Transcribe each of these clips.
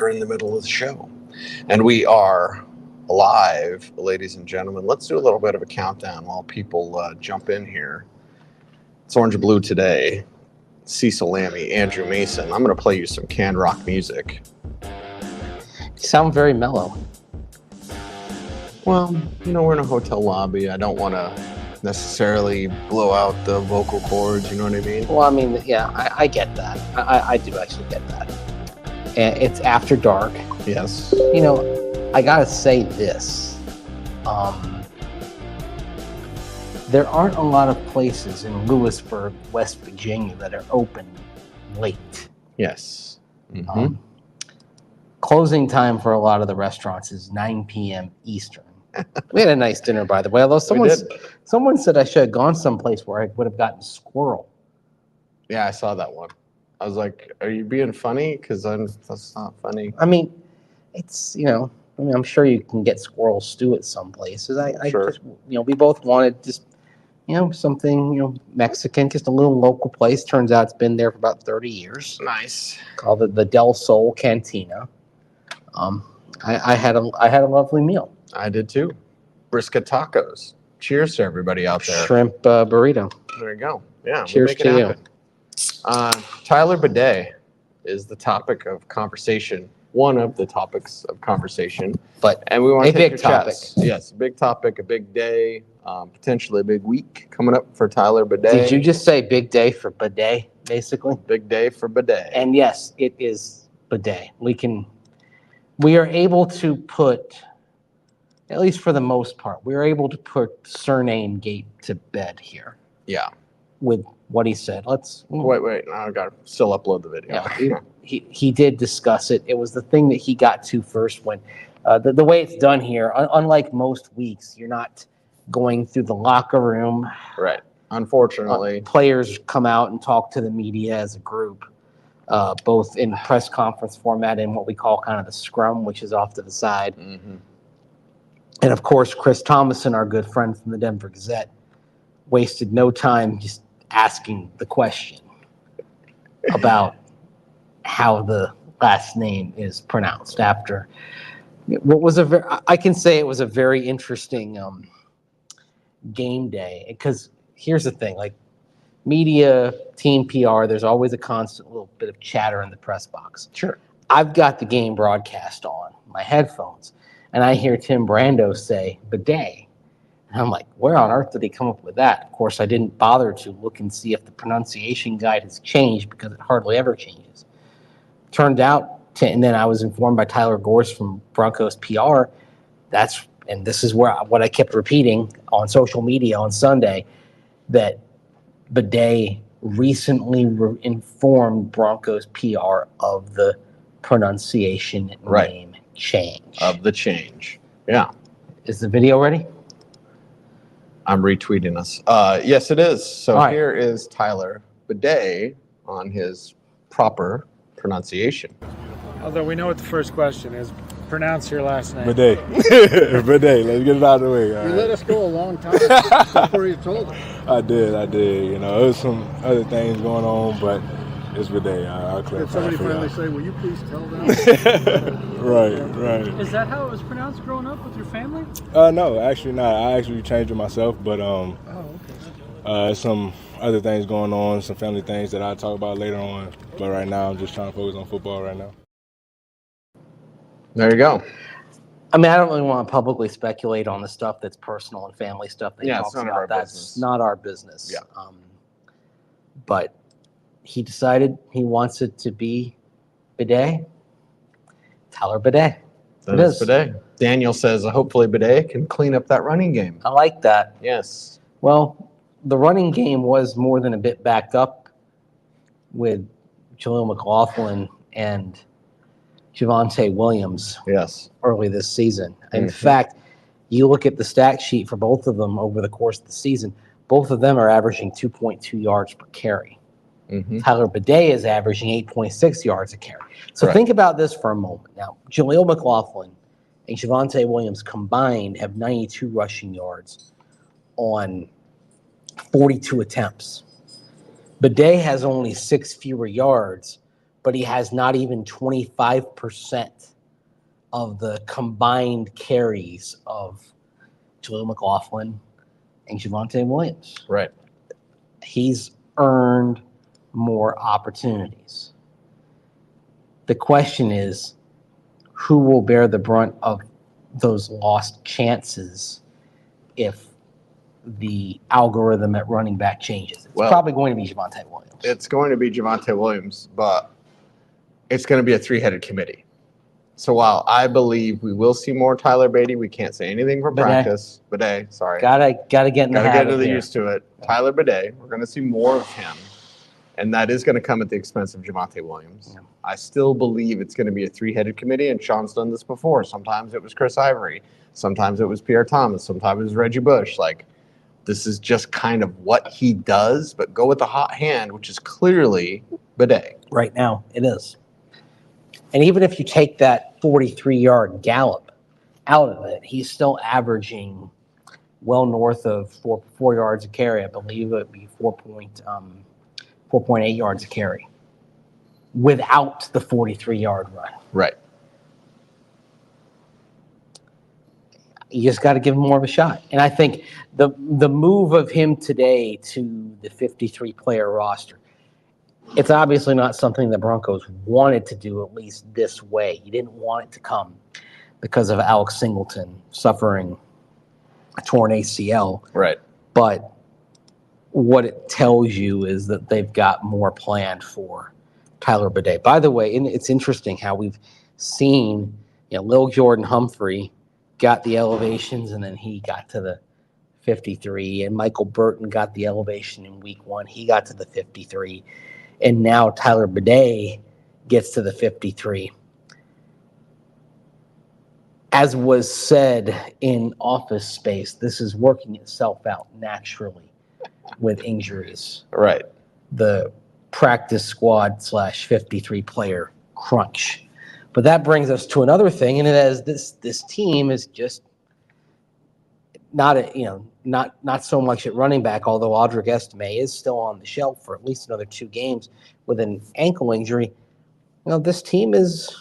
We're in the middle of the show. And we are live, ladies and gentlemen. Let's do a little bit of a countdown while people jump in here. It's Orange and Blue today. Cecil, Lammey, Andrew Mason. I'm going to play you some canned rock music. You sound very mellow. Well, you know, we're in a hotel lobby. I don't want to necessarily blow out the vocal cords, you know what I mean? Well, I mean, yeah, I get that. I do actually get that. And it's after dark. Yes. You know, I gotta say this. There aren't a lot of places in Lewisburg, West Virginia that are open late. Yes. Mm-hmm. Closing time for a lot of the restaurants is 9 p.m. Eastern. We had a nice dinner, by the way. Although someone said I should have gone someplace where I would have gotten squirrel. Yeah, I saw that one. I was like, "Are you being funny?" Because that's not funny. I mean, it's I'm sure you can get squirrel stew at some places. Sure. Just, we both wanted just something Mexican, just a little local place. Turns out it's been there for about 30 years. Nice. Called the Del Sol Cantina. I had a lovely meal. I did too. Brisket tacos. Cheers to everybody out there. Shrimp burrito. There you go. Yeah. Cheers to you. Tyler Badie is the topic of conversation. One of the topics of conversation. And we want to take big topic. Yes, a big topic, a big day, potentially a big week coming up for Tyler Badie. Did you just say big day for Badie, basically? Big day for Badie. And yes, it is Badie. We are able to put, at least for the most part, we are able to put surname Gate to bed here. Yeah. With what he said. Wait. Now I got to still upload the video. Yeah, he did discuss it. It was the thing that he got to first when the way it's done here, unlike most weeks, you're not going through the locker room. Right. Unfortunately. Players come out and talk to the media as a group, both in press conference format and what we call kind of the scrum, which is off to the side. Mm-hmm. And of course, Chris Thomason, our good friend from the Denver Gazette, wasted no time just asking the question about how the last name is pronounced after what was I can say it was a very interesting game day, because here's the thing, like media, team PR, there's always a constant little bit of chatter in the press box. Sure. I've got the game broadcast on my headphones and I hear Tim Brando say Badie. And I'm like, where on earth did he come up with that? Of course, I didn't bother to look and see if the pronunciation guide has changed, because it hardly ever changes. Turned out, and then I was informed by Tyler Gorse from Broncos PR, and this is what I kept repeating on social media on Sunday, that Badie recently informed Broncos PR of the pronunciation name change. Of the change. Yeah. Is the video ready? I'm retweeting us. Yes, it is. So Here is Tyler Badie on his proper pronunciation. Although we know what the first question is, pronounce your last name. Badie. Badie. Let's get it out of the way. You let us go a long time before you told us. I did. There was some other things going on, but it's Badie. I'll clarify. Did somebody finally say, will you please tell them? Right. Is that how it was pronounced growing up with your family? No, actually not. I actually changed it myself, but some other things going on, some family things that I'll talk about later on. But right now, I'm just trying to focus on football right now. There you go. I mean, I don't really want to publicly speculate on the stuff that's personal and family stuff that he talks about. That's not our business. Yeah. But he decided he wants it to be Badie. Tyler Badie. That is Badie. Daniel says, hopefully Badie can clean up that running game. I like that. Yes. Well, the running game was more than a bit backed up with Jaleel McLaughlin and Javonte Williams early this season. In fact, you look at the stat sheet for both of them over the course of the season, both of them are averaging 2.2 yards per carry. Mm-hmm. Tyler Badie is averaging 8.6 yards a carry. So think about this for a moment. Now, Jaleel McLaughlin and Javonte Williams combined have 92 rushing yards on 42 attempts. Badie has only 6 fewer yards, but he has not even 25% of the combined carries of Jaleel McLaughlin and Javonte Williams. Right. He's earned more opportunities. The question is, who will bear the brunt of those lost chances if the algorithm at running back changes? It's probably going to be Javonte Williams. It's going to be Javonte Williams, but it's going to be a three-headed committee. So while I believe we will see more Tyler Badie, we can't say anything for practice. Badie, sorry. Gotta get in the habit. Gotta get used to it. Tyler Badie, we're going to see more of him, and that is going to come at the expense of Javonte Williams. Yeah. I still believe it's going to be a three-headed committee, and Sean's done this before. Sometimes it was Chris Ivory. Sometimes it was Pierre Thomas. Sometimes it was Reggie Bush. Like, this is just kind of what he does, but go with the hot hand, which is clearly Badie. Right now, it is. And even if you take that 43-yard gallop out of it, he's still averaging well north of 4 yards a carry. I believe it would be 4.8 yards a carry without the 43-yard run. Right. You just got to give him more of a shot. And I think the move of him today to the 53-player roster, it's obviously not something the Broncos wanted to do, at least this way. You didn't want it to come because of Alex Singleton suffering a torn ACL. Right. But what it tells you is that they've got more planned for Tyler Badie. By the way, and it's interesting how we've seen, Lil Jordan Humphrey got the elevations, and then he got to the 53, and Michael Burton got the elevation in week 1. He got to the 53. And now Tyler Badie gets to the 53. As was said in Office Space, this is working itself out naturally with injuries. Right. The practice squad / 53-player crunch. But that brings us to another thing, and it is this team is just not so much at running back, although Audric Estime is still on the shelf for at least another 2 games with an ankle injury. This team is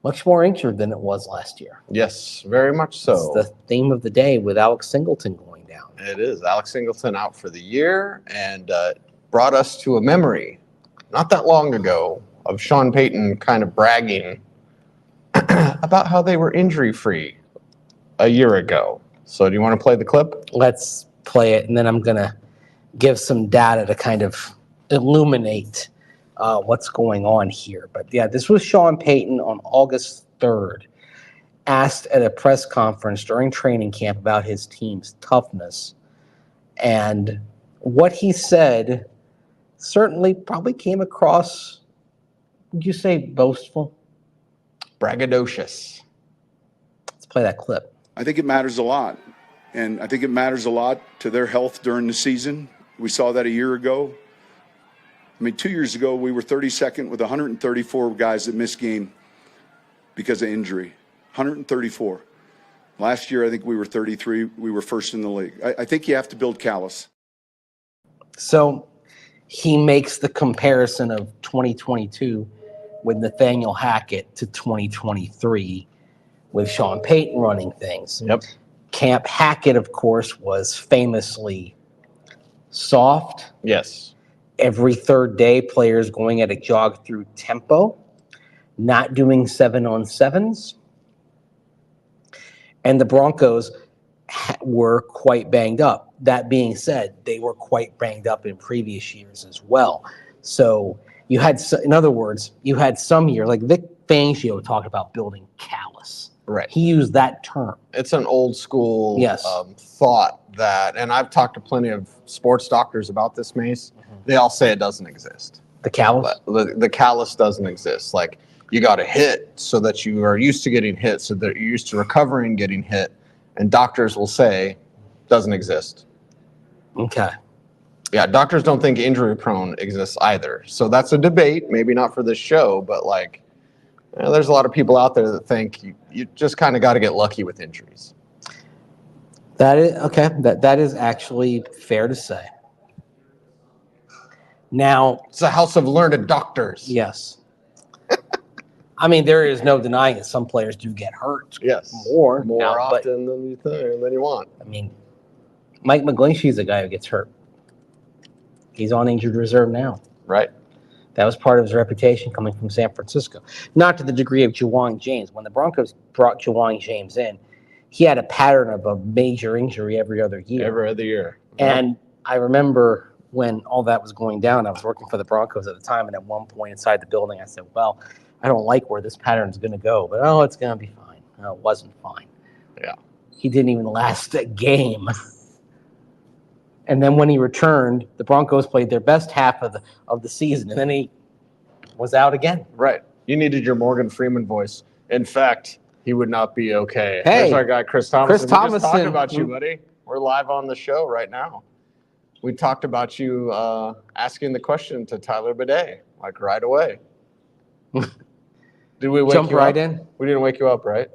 much more injured than it was last year. Yes, very much so. It's the theme of the day with Alex Singleton going down. It is. Alex Singleton out for the year, and brought us to a memory not that long ago of Sean Payton kind of bragging about how they were injury-free a year ago. So do you want to play the clip? Let's play it, and then I'm going to give some data to kind of illuminate what's going on here. But yeah, this was Sean Payton on August 3rd, asked at a press conference during training camp about his team's toughness. And what he said certainly probably came across, would you say boastful? Braggadocious. Let's play that clip. I think it matters a lot, and I think it matters a lot to their health during the season. We saw that a year ago. 2 years ago, we were 32nd with 134 guys that missed game because of injury. 134. Last year, I think we were 33. We were first in the league. I think you have to build callous. So he makes the comparison of 2022 with Nathaniel Hackett to 2023 with Sean Payton running things. Yep. Camp Hackett, of course, was famously soft. Yes. Every third day, players going at a jog-through tempo, not doing 7-on-7s. And the Broncos were quite banged up. That being said, they were quite banged up in previous years as well. So you had, in other words, you had some year, like Vic Fangio talked about building callous. Right. He used that term. It's an old school Yes. Thought that, and I've talked to plenty of sports doctors about this, Mace. Mm-hmm. They all say it doesn't exist. The callous? The callous doesn't exist. Like, you got to hit so that you are used to getting hit, so that you're used to recovering getting hit. And doctors will say, doesn't exist. Okay. Yeah, doctors don't think injury prone exists either. So that's a debate, maybe not for this show, but like, there's a lot of people out there that think you just kind of got to get lucky with injuries. That is okay. That is actually fair to say. Now, It's a house of learned doctors. yes. I mean, there is no denying that some players do get hurt. Yes. More often than you think, than you want. I mean, Mike McGlinchey's a guy who gets hurt. He's on injured reserve now. Right. That was part of his reputation coming from San Francisco. Not to the degree of Ja'Wuan James. When the Broncos brought Ja'Wuan James in, he had a pattern of a major injury every other year. Every other year. And I remember when all that was going down, I was working for the Broncos at the time, and at one point inside the building, I said, well, I don't like where this pattern is going to go, but it's going to be fine. No, it wasn't fine. Yeah. He didn't even last a game. And then when he returned, the Broncos played their best half of the season, and then he was out again. Right. You needed your Morgan Freeman voice. In fact, he would not be okay. Hey, there's our guy, Chris Thomason. Chris We just Thomason. talked about you, buddy. We're live on the show right now. We talked about you asking the question to Tyler Badie, like right away. Did we wake Jump you right up? in? We didn't wake you up, right?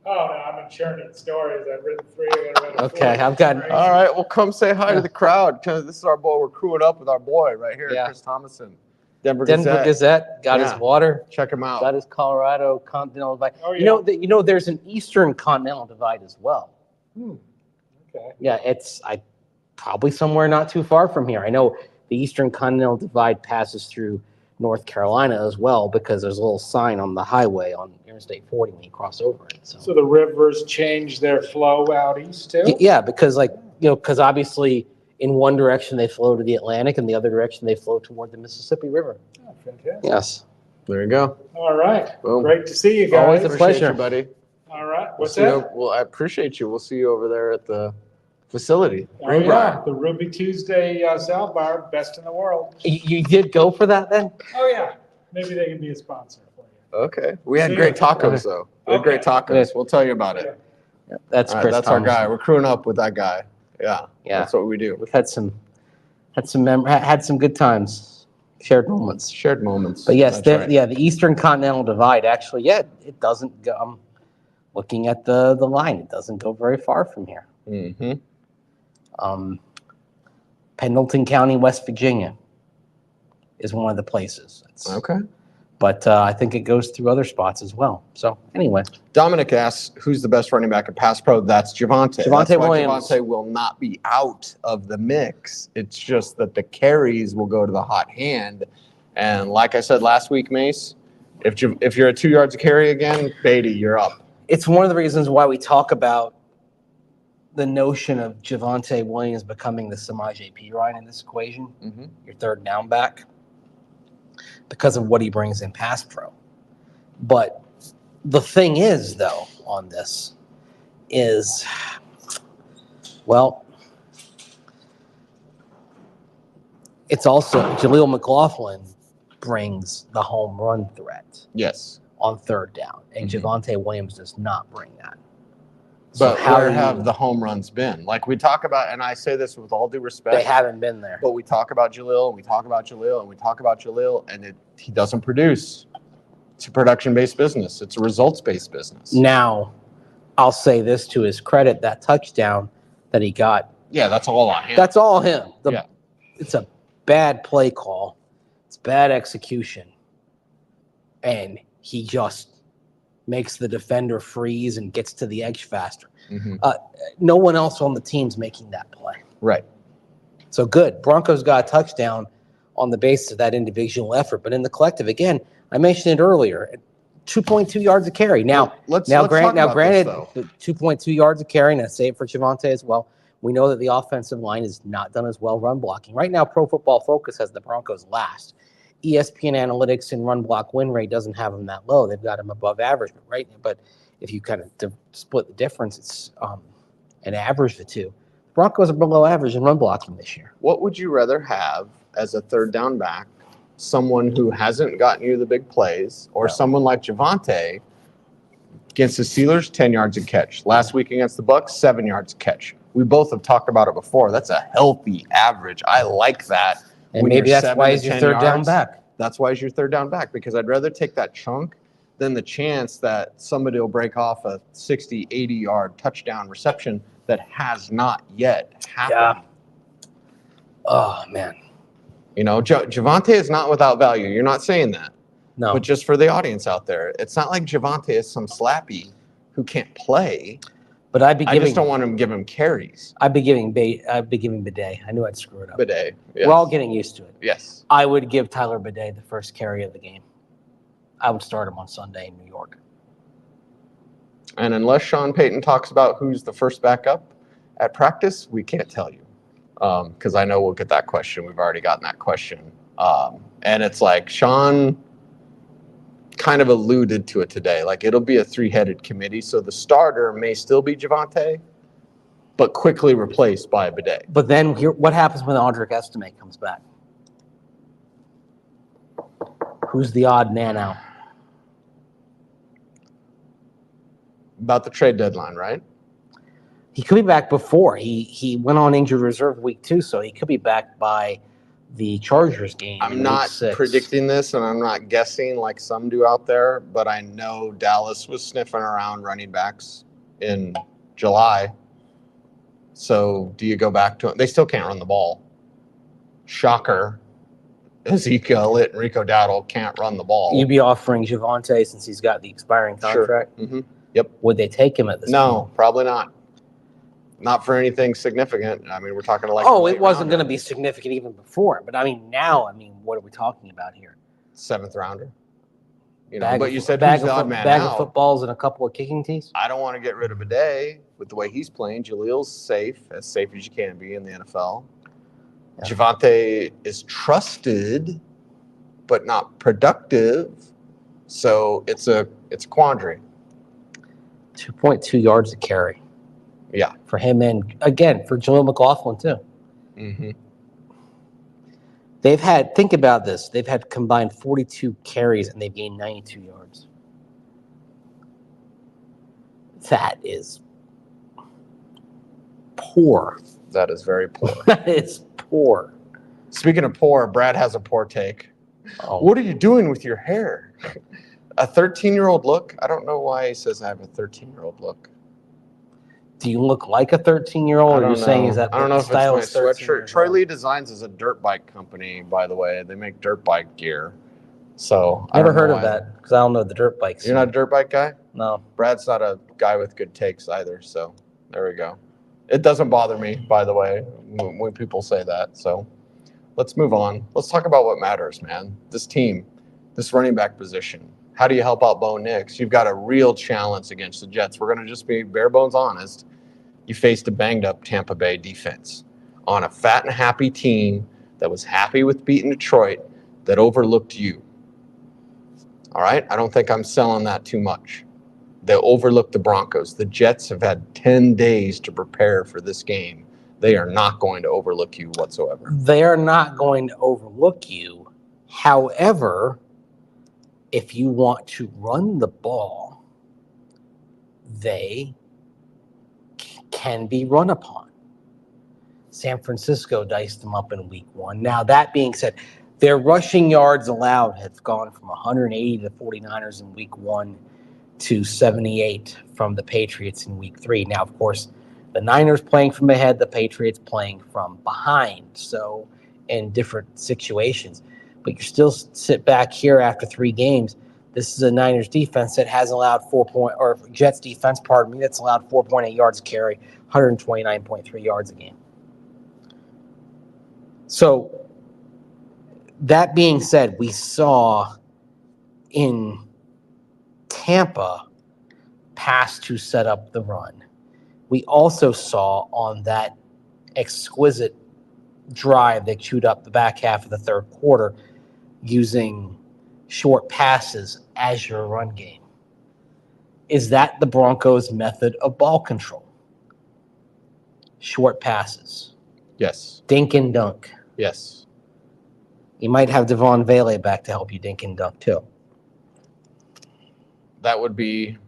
Oh, no, I'm in churning stories. I've written 3, I've written 4. Okay, I've got- Crazy. All right, well, come say hi to the crowd, because this is our boy. We're crewing up with our boy right here, Yeah. Chris Thomason. Denver Denver Gazette got Yeah. his water, Check him out. got his Colorado Continental Divide. Oh, yeah. You know, there's an Eastern Continental Divide as well. Okay. Yeah, it's probably somewhere not too far from here. I know the Eastern Continental Divide passes through North Carolina as well, because there's a little sign on the highway on Interstate 40 when you cross over it. So the rivers change their flow out east too? Yeah, because because obviously in one direction they flow to the Atlantic, and the other direction they flow toward the Mississippi River. Oh, fantastic. Yes. There you go. All right. Boom. Great to see you guys. Always a Appreciate pleasure. you, buddy. All right. We'll What's see you- that? Well, I appreciate you. We'll see you over there at the facility. Oh, yeah. The Ruby Tuesday salad bar, best in the world. You did go for that then? Oh, yeah. Maybe they can be a sponsor for you. Okay. We had See great you. tacos, though. We had great tacos. We'll tell you about it. That's All right, Chris that's our Thomas. guy. We're crewing up with that guy. Yeah. Yeah. That's what we do. We've had some good times, shared moments. Shared moments. But yes, That's right. the Eastern Continental Divide actually, it doesn't go. I'm looking at the line; it doesn't go very far from here. Mm-hmm. Pendleton County, West Virginia, is one of the places. Okay. But I think it goes through other spots as well. So anyway, Dominic asks, who's the best running back at Pass Pro? That's Javonte. Javonte That's why Williams. Javonte will not be out of the mix. It's just that the carries will go to the hot hand. And like I said last week, Mace, if you're at 2 yards a carry again, Badie, you're up. it's one of the reasons why we talk about the notion of Javonte Williams becoming the Samaje Perine in this equation, your third down back, because of what he brings in pass pro. But the thing is, though, on this is, well, it's also Jaleel McLaughlin brings the home run threat. Yes. On third down, and Javonte Williams does not bring that. So but where have the home runs been? Like we talk about, and I say this with all due respect. They haven't been there. But we talk about Jaleel, and we talk about Jaleel, and we talk about Jaleel, and he doesn't produce. It's a production-based business. It's a results-based business. Now, I'll say this to his credit, that touchdown that he got. Yeah, that's all on him. That's all him. Yeah. It's a bad play call. It's bad execution. And he just makes the defender freeze and gets to the edge faster. No one else on the team's making that play. Right. So good. Broncos got a touchdown on the basis of that individual effort. But in the collective, again, I mentioned it earlier, 2.2 yards a carry. Now, let's talk about granted, this, 2.2 yards a carry, and I say it for Javonte as well. We know that the offensive line has not done as well run blocking. Right now, Pro Football Focus has the Broncos last. ESPN Analytics and run block win rate doesn't have them that low. They've got them above average, but if you kind of split the difference, it's an average of the two. Broncos are below average in run blocking this year. What would you rather have as a third down back? Someone who hasn't gotten you the big plays, or someone like Javonte against the Steelers, 10 yards a catch. Last week against the Bucs, 7 yards a catch. We both have talked about it before. That's a healthy average. I like that. And maybe that's why he's your third down back. That's why he's your third down back, because I'd rather take that chunk than the chance that somebody will break off a 60, 80-yard touchdown reception that has not yet happened. Yeah. Oh, man. You know, Javonte is not without value. You're not saying that. No. But just for the audience out there, it's not like Javonte is some slappy who can't play. But I just don't want him to give him carries. I'd be giving Badie. I knew I'd screw it up. Badie. Yes. We're all getting used to it. Yes. I would give Tyler Badie the first carry of the game. I would start him on Sunday in New York. And unless Sean Payton talks about who's the first backup at practice, we can't tell you. Because I know we'll get that question. We've already gotten that question. And it's like Sean kind of alluded to it today. Like, it'll be a three-headed committee. So the starter may still be Javonte, but quickly replaced by Badie. But then what happens when Audric Estime comes back? Who's the odd man out? About the trade deadline, right? He could be back before. He went on injured reserve week 2, so he could be back by the Chargers game. I'm not predicting this, and I'm not guessing like some do out there, but I know Dallas was sniffing around running backs in July. So do you go back to it? They still can't run the ball. Shocker. Ezekiel Elliott and Rico Dowdle can't run the ball. You'd be offering Javonte since he's got the expiring contract? Sure. Mm-hmm. Yep. Would they take him at this point? No, probably not. Not for anything significant. I mean, we're talking like. Oh, it wasn't going to be significant even before. But I mean, now, what are we talking about here? 7th rounder. You know, but you said who's the odd man bag out? of footballs and a couple of kicking tees? I don't want to get rid of Badie with the way he's playing. Jalil's safe as you can be in the NFL. Yeah. Javonte is trusted, but not productive. So it's a quandary. 2.2 yards a carry. Yeah. For him and, again, for Jaleel McLaughlin, too. Mm-hmm. Think about this. They've had combined 42 carries and they've gained 92 yards. That is poor. That is very poor. That is poor. Speaking of poor, Brad has a poor take. Oh. What are you doing with your hair? A 13-year-old look? I don't know why he says I have a 13-year-old look. Do you look like a 13-year-old? Or you're saying is that I don't know if it's my sweatshirt. Troy Lee Lee Designs is a dirt bike company, by the way. They make dirt bike gear. So never heard of that because I don't know the dirt bikes. You're not a dirt bike guy? No. Brad's not a guy with good takes either. So there we go. It doesn't bother me, by the way, when people say that. So let's move on. Let's talk about what matters, man. This team, this running back position. How do you help out Bo Nix? You've got a real challenge against the Jets. We're going to just be bare bones honest. You faced a banged-up Tampa Bay defense on a fat and happy team that was happy with beating Detroit that overlooked you. All right? I don't think I'm selling that too much. They overlooked the Broncos. The Jets have had 10 days to prepare for this game. They are not going to overlook you whatsoever. They are not going to overlook you. However, if you want to run the ball, they can be run upon. San Francisco diced them up in week 1. Now, that being said, their rushing yards allowed have gone from 180 to the 49ers in week 1 to 78 from the Patriots in week 3. Now, of course, the Niners playing from ahead, the Patriots playing from behind, so in different situations. But you still sit back here after 3 games. This is a Niners defense that has allowed Jets defense, that's allowed 4.8 yards a carry, 129.3 yards a game. So that being said, we saw in Tampa pass to set up the run. We also saw on that exquisite drive that chewed up the back half of the third quarter using short passes as your run game. Is that the Broncos' method of ball control? Short passes. Yes. Dink and dunk. Yes. You might have Devon Vele back to help you dink and dunk too. That would be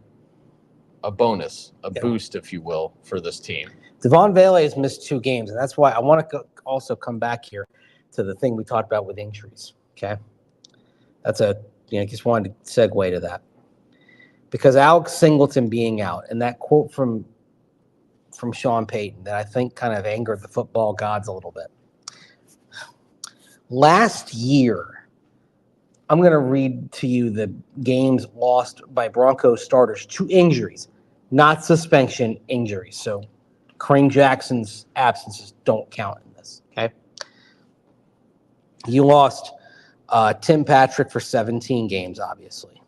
a bonus, a boost, if you will, for this team. Devon Vele has missed 2 games, and that's why I want to also come back here to the thing we talked about with injuries, okay? Just wanted to segue to that. Because Alex Singleton being out, and that quote from Sean Payton that I think kind of angered the football gods a little bit. Last year, I'm going to read to you the games lost by Broncos starters to injuries, not suspension, injuries. So Kareem Jackson's absences don't count in this, okay? You lost Tim Patrick for 17 games, obviously.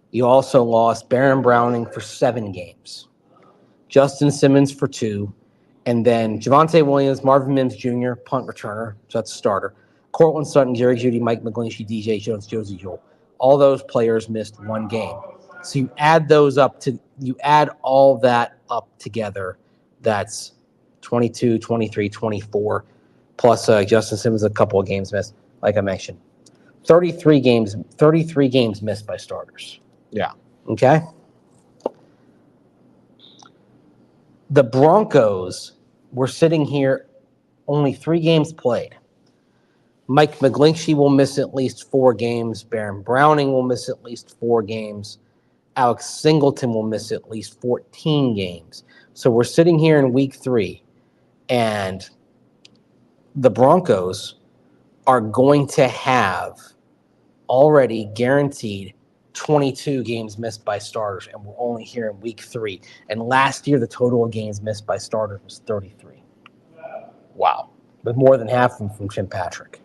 You also lost Baron Browning for 7 games, Justin Simmons for 2, and then Javonte Williams, Marvin Mims Jr., punt returner, so that's a starter, Courtland Sutton, Jerry Jeudy, Mike McGlinchey, DJ Jones, Josie Jewell. All those players missed 1 game. So you add all that up together, that's 22, 23, 24, plus Justin Simmons a couple of games missed, like I mentioned. 33 games missed by starters. Yeah. Okay? The Broncos were sitting here, only 3 games played. Mike McGlinchey will miss at least 4 games. Baron Browning will miss at least 4 games. Alex Singleton will miss at least 14 games. So we're sitting here in week 3, and the Broncos are going to have already guaranteed 22 games missed by starters, and we're only here in week 3. And last year, the total of games missed by starters was 33. Wow. With more than half of them from Tim Patrick.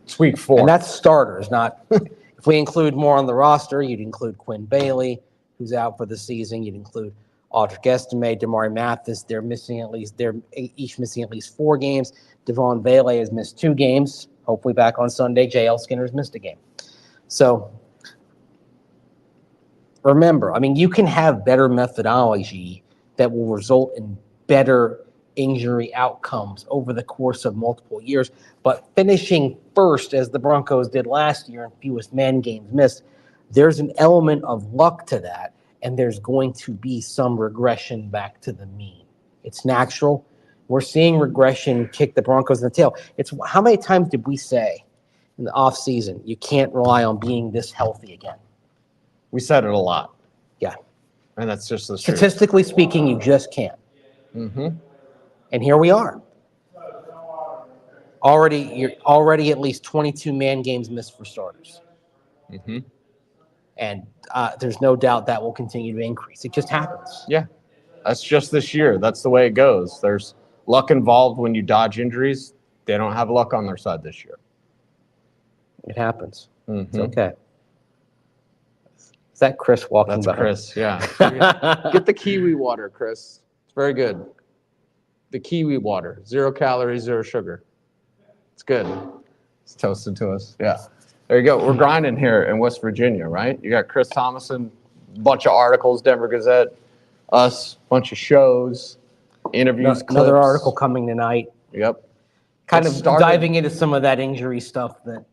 It's week 4. And that's starters, not if we include more on the roster, you'd include Quinn Bailey, who's out for the season. You'd include Audric Estime, Damari Mathis. They're each missing at least 4 games. Devon Vele has missed 2 games, hopefully back on Sunday. JL Skinner's missed a game. So remember, I mean, you can have better methodology that will result in better injury outcomes over the course of multiple years, but finishing first, as the Broncos did last year, and fewest man games missed, there's an element of luck to that, and there's going to be some regression back to the mean. It's natural. We're seeing regression kick the Broncos in the tail. It's how many times did we say in the offseason, you can't rely on being this healthy again? We said it a lot. Yeah. And that's just the truth. Statistically speaking, you just can't. Mm-hmm. And here we are. You're already at least 22 man games missed for starters. Mm-hmm. And there's no doubt that will continue to increase. It just happens. Yeah. That's just this year. That's the way it goes. There's luck involved when you dodge injuries. They don't have luck on their side this year. It happens. Mm-hmm. It's okay. Is that Chris walking That's by? Chris, yeah. Get the kiwi water, Chris. It's very good. The kiwi water. 0 calories, 0 sugar. It's good. It's toasted to us. Yeah. There you go. We're grinding here in West Virginia, right? You got Chris Thomason, bunch of articles, Denver Gazette, us, bunch of shows, interviews, Another clips. article coming tonight. Yep. Kind It of started- diving into some of that injury stuff that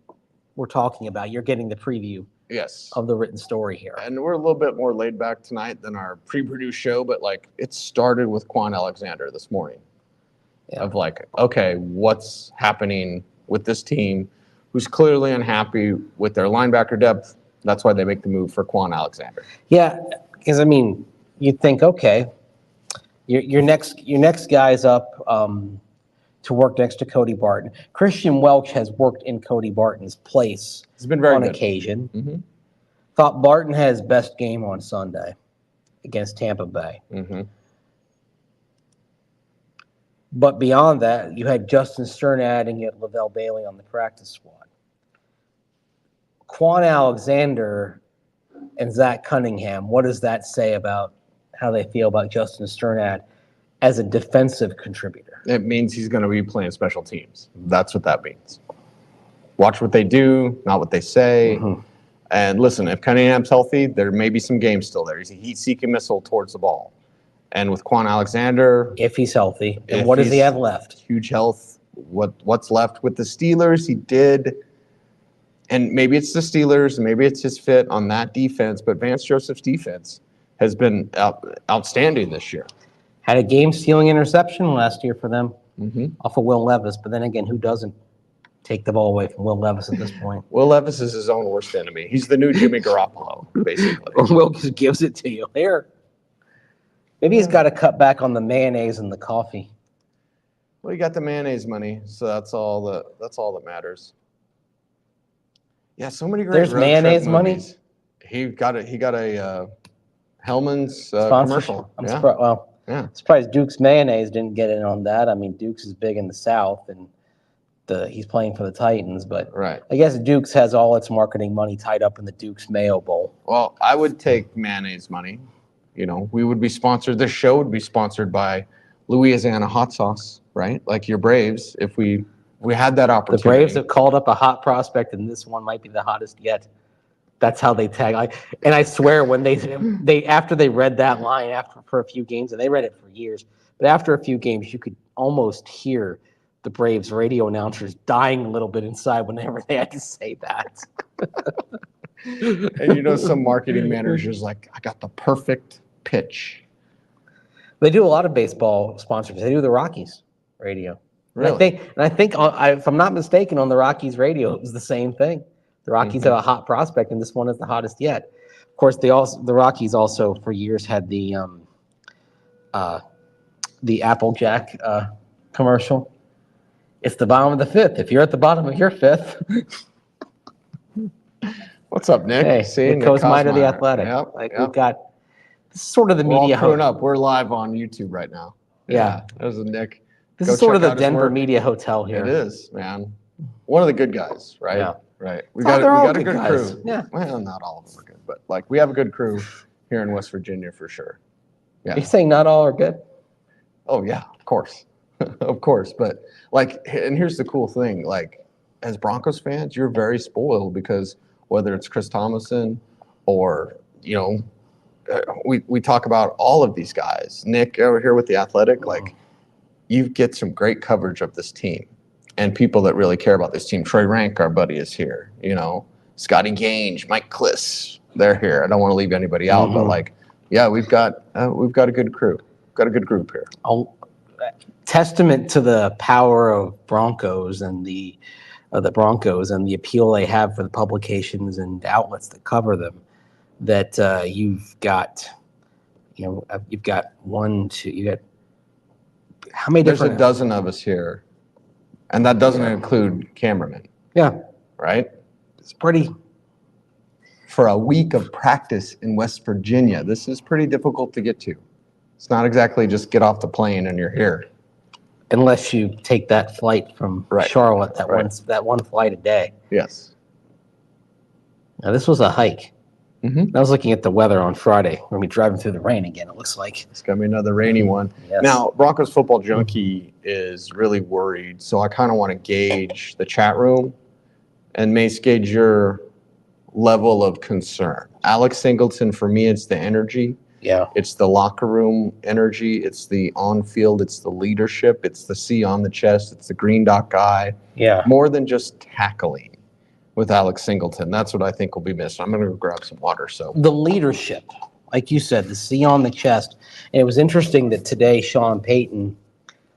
we're talking about. You're getting the preview Yes. of the written story here. And we're a little bit more laid back tonight than our pre-produced show, but like it started with Quan Alexander this morning. Yeah. Of like, okay, what's happening with this team who's clearly unhappy with their linebacker depth? That's why they make the move for Quan Alexander. Yeah, because I mean, you'd think, okay, your next guy's up to work next to Cody Barton. Christian Welch has worked in Cody Barton's place It's been very on good. occasion. Mm-hmm. Thought Barton had his best game on Sunday against Tampa Bay. Mm-hmm. But beyond that, you had Justin Sternad and you had Lavelle Bailey on the practice squad. Quan Alexander and Zach Cunningham, what does that say about how they feel about Justin Sternad as a defensive contributor? It means he's going to be playing special teams. That's what that means. Watch what they do, not what they say. Mm-hmm. And listen, if Cunningham's healthy, there may be some games still there. He's a heat-seeking missile towards the ball. And with Quan Alexander, If he's healthy, and If what does he he's- have left? huge health. What's left with the Steelers? He did, and maybe it's the Steelers, maybe it's his fit on that defense. But Vance Joseph's defense has been outstanding this year. Had a game-stealing interception last year for them Mm-hmm. off of Will Levis, but then again, who doesn't take the ball away from Will Levis at this point? Will Levis is his own worst enemy. He's the new Jimmy Garoppolo, basically. Will just gives it to you. Here. Maybe he's got to cut back on the mayonnaise and the coffee. Well, you got the mayonnaise money, so that's all that matters. Yeah, so many great There's road trip mayonnaise money? movies. He got a Hellman's Sponsorship. commercial. I'm Yeah. surprised. Well, Yeah. surprised Duke's mayonnaise didn't get in on that. I mean, Duke's is big in the South, and he's playing for the Titans, but Right. I guess Duke's has all its marketing money tied up in the Duke's Mayo Bowl. Well, I would take mayonnaise money. You know, we would be sponsored. This show would be sponsored by Louisiana hot sauce, right? Like your Braves. If we had that The opportunity. Braves have called up a hot prospect, and this one might be the hottest yet. That's how they tag. And I swear, when they after they read that line for a few games, and they read it for years, but after a few games, you could almost hear the Braves radio announcers dying a little bit inside whenever they had to say that. And you know, some marketing managers like, I got the perfect pitch. They do a lot of baseball sponsorships. They do the Rockies radio. Really? And I think if I'm not mistaken, on the Rockies radio, it was the same thing. The Rockies have a hot prospect, and this one is the hottest yet. Of course, the Rockies also for years had the Applejack commercial. It's the bottom of the fifth. If you're at the bottom of your fifth, What's up, Nick? hey, See, Nick Nick Kosmider, the Kosmider. Athletic. Yep. We've got this is sort of the We're all media. crewing up. We're live on YouTube right now. Yeah. There's a Nick. This Go is sort of check the out his Denver work. media hotel here. It is, man. One of the good guys, right? Yeah. Right. We They're got all a good good guys. crew. Yeah. Well, not all of them are good, but like we have a good crew here in West Virginia for sure. Yeah. Are you saying not all are good? Oh yeah, of course. Of course. But like, and here's the cool thing, like as Broncos fans, you're very spoiled because whether it's Chris Thomason or, you know, we talk about all of these guys, Nick over here with the Athletic, like you get some great coverage of this team and people that really care about this team. Troy Rank, our buddy, is here, you know, Scotty Gange, Mike Kliss, they're here. I don't want to leave anybody out, but like, yeah, we've got a good crew. Got a good group here. Testament to the power of Broncos and the Broncos and the appeal they have for the publications and outlets that cover them. That you've got one, two, you got how many There's different? a dozen of us here, and that doesn't include cameramen, Yeah, right? it's pretty. For a week of practice in West Virginia, this is pretty difficult to get to. It's not exactly just get off the plane and you're here. Unless you take that flight from Right. Charlotte, Right. that one flight a day. Yes. Now this was a hike. Mhm. I was looking at the weather on Friday. We're gonna be driving through the rain again. It looks like. It's going to be another rainy one. Yes. Now, Broncos Football Junkie is really worried, so I kind of want to gauge the chat room and Mace, gauge your level of concern. Alex Singleton, for me, it's the energy. Yeah. It's the locker room energy. It's the on-field. It's the leadership. It's the C on the chest. It's the green dot guy. Yeah. More than just tackling with Alex Singleton. That's what I think will be missed. I'm going to go grab some water. So The leadership, like you said, the C on the chest. And it was interesting that today Sean Payton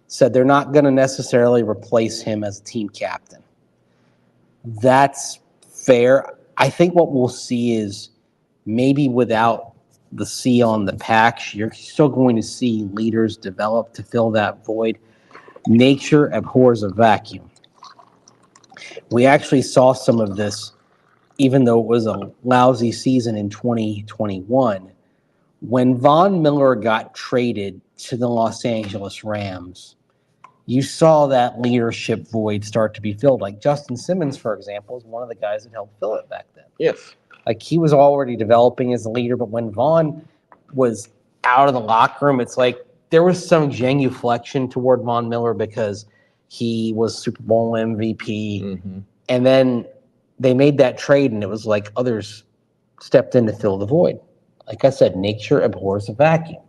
said they're not going to necessarily replace him as a team captain. That's fair. I think what we'll see is maybe without the C on the patch, you're still going to see leaders develop to fill that void. Nature abhors a vacuum. We actually saw some of this, even though it was a lousy season in 2021. When Von Miller got traded to the Los Angeles Rams, you saw that leadership void start to be filled. Like Justin Simmons, for example, is one of the guys that helped fill it back then. yes. Like he was already developing as a leader, but when Vaughn was out of the locker room, it's like there was some genuflection toward Von Miller because he was Super Bowl MVP. Mm-hmm. And then they made that trade, and it was like others stepped in to fill the void. Like I said, nature abhors a vacuum.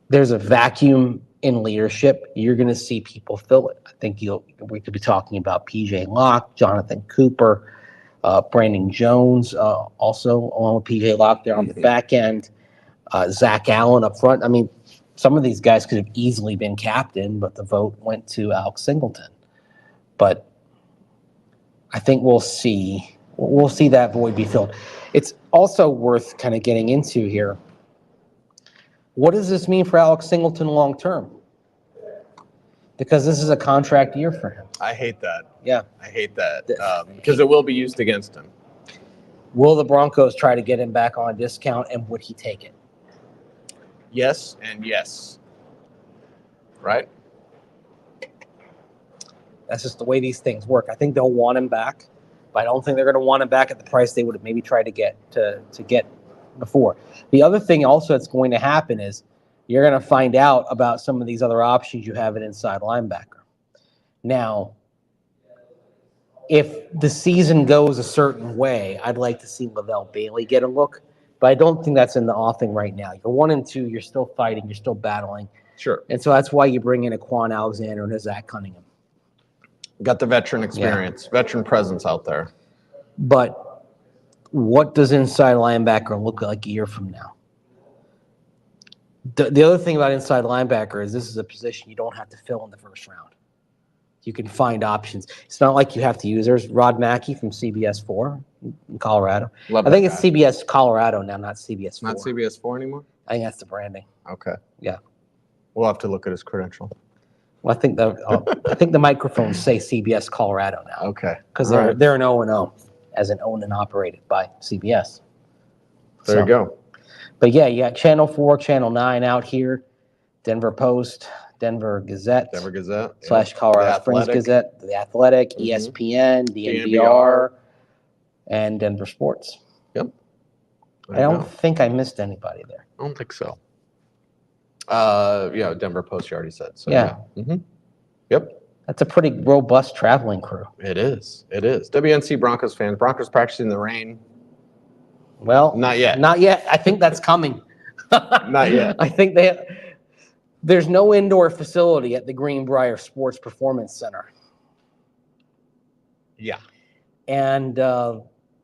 There's a vacuum in leadership. You're going to see people fill it. I think we could be talking about PJ Locke, Jonathan Cooper, Brandon Jones, also along with PJ Locke there on the back end, Zach Allen up front. I mean, some of these guys could have easily been captain, but the vote went to Alex Singleton. But I think we'll see that void be filled. It's also worth kind of getting into here. What does this mean for Alex Singleton long term? because this is a contract year for him. I hate that. Yeah. I hate that because it will be used against him. Will the Broncos try to get him back on a discount, and would he take it? Yes and yes. Right? That's just the way these things work. I think they'll want him back, but I don't think they're going to want him back at the price they would have maybe tried to get before. The other thing also that's going to happen is you're going to find out about some of these other options you have at inside linebacker. Now, if the season goes a certain way, I'd like to see Lavelle Bailey get a look, but I don't think that's in the offing right now. You're 1-2, you're still fighting, you're still battling. Sure. And so that's why you bring in a Quan Alexander and a Zach Cunningham. Got the veteran experience, veteran presence out there. But what does inside linebacker look like a year from now? The other thing about inside linebacker is this is a position you don't have to fill in the first round. You can find options. It's not like you have to use. There's Rod Mackey from CBS 4 in Colorado. I think it's CBS Colorado now, not CBS 4. Not CBS 4 anymore? I think that's the branding. Okay. Yeah. We'll have to look at his credential. Well, I think the microphones say CBS Colorado now. Okay. Because they're an 0-0, as in owned and operated by CBS. There you go. But yeah, you got Channel 4, Channel 9 out here, Denver Post, Denver Gazette, / Colorado Springs Gazette, The Athletic, ESPN, DNVR, and Denver Sports. Yep. I don't think I missed anybody there. I don't think so. Denver Post, you already said. So, yeah. Mm-hmm. Yep. That's a pretty robust traveling crew. It is. WNC Broncos fans. Broncos practicing in the rain. Well, not yet. I think that's coming. Not yet. I think there's no indoor facility at the Greenbrier Sports Performance Center. Yeah. And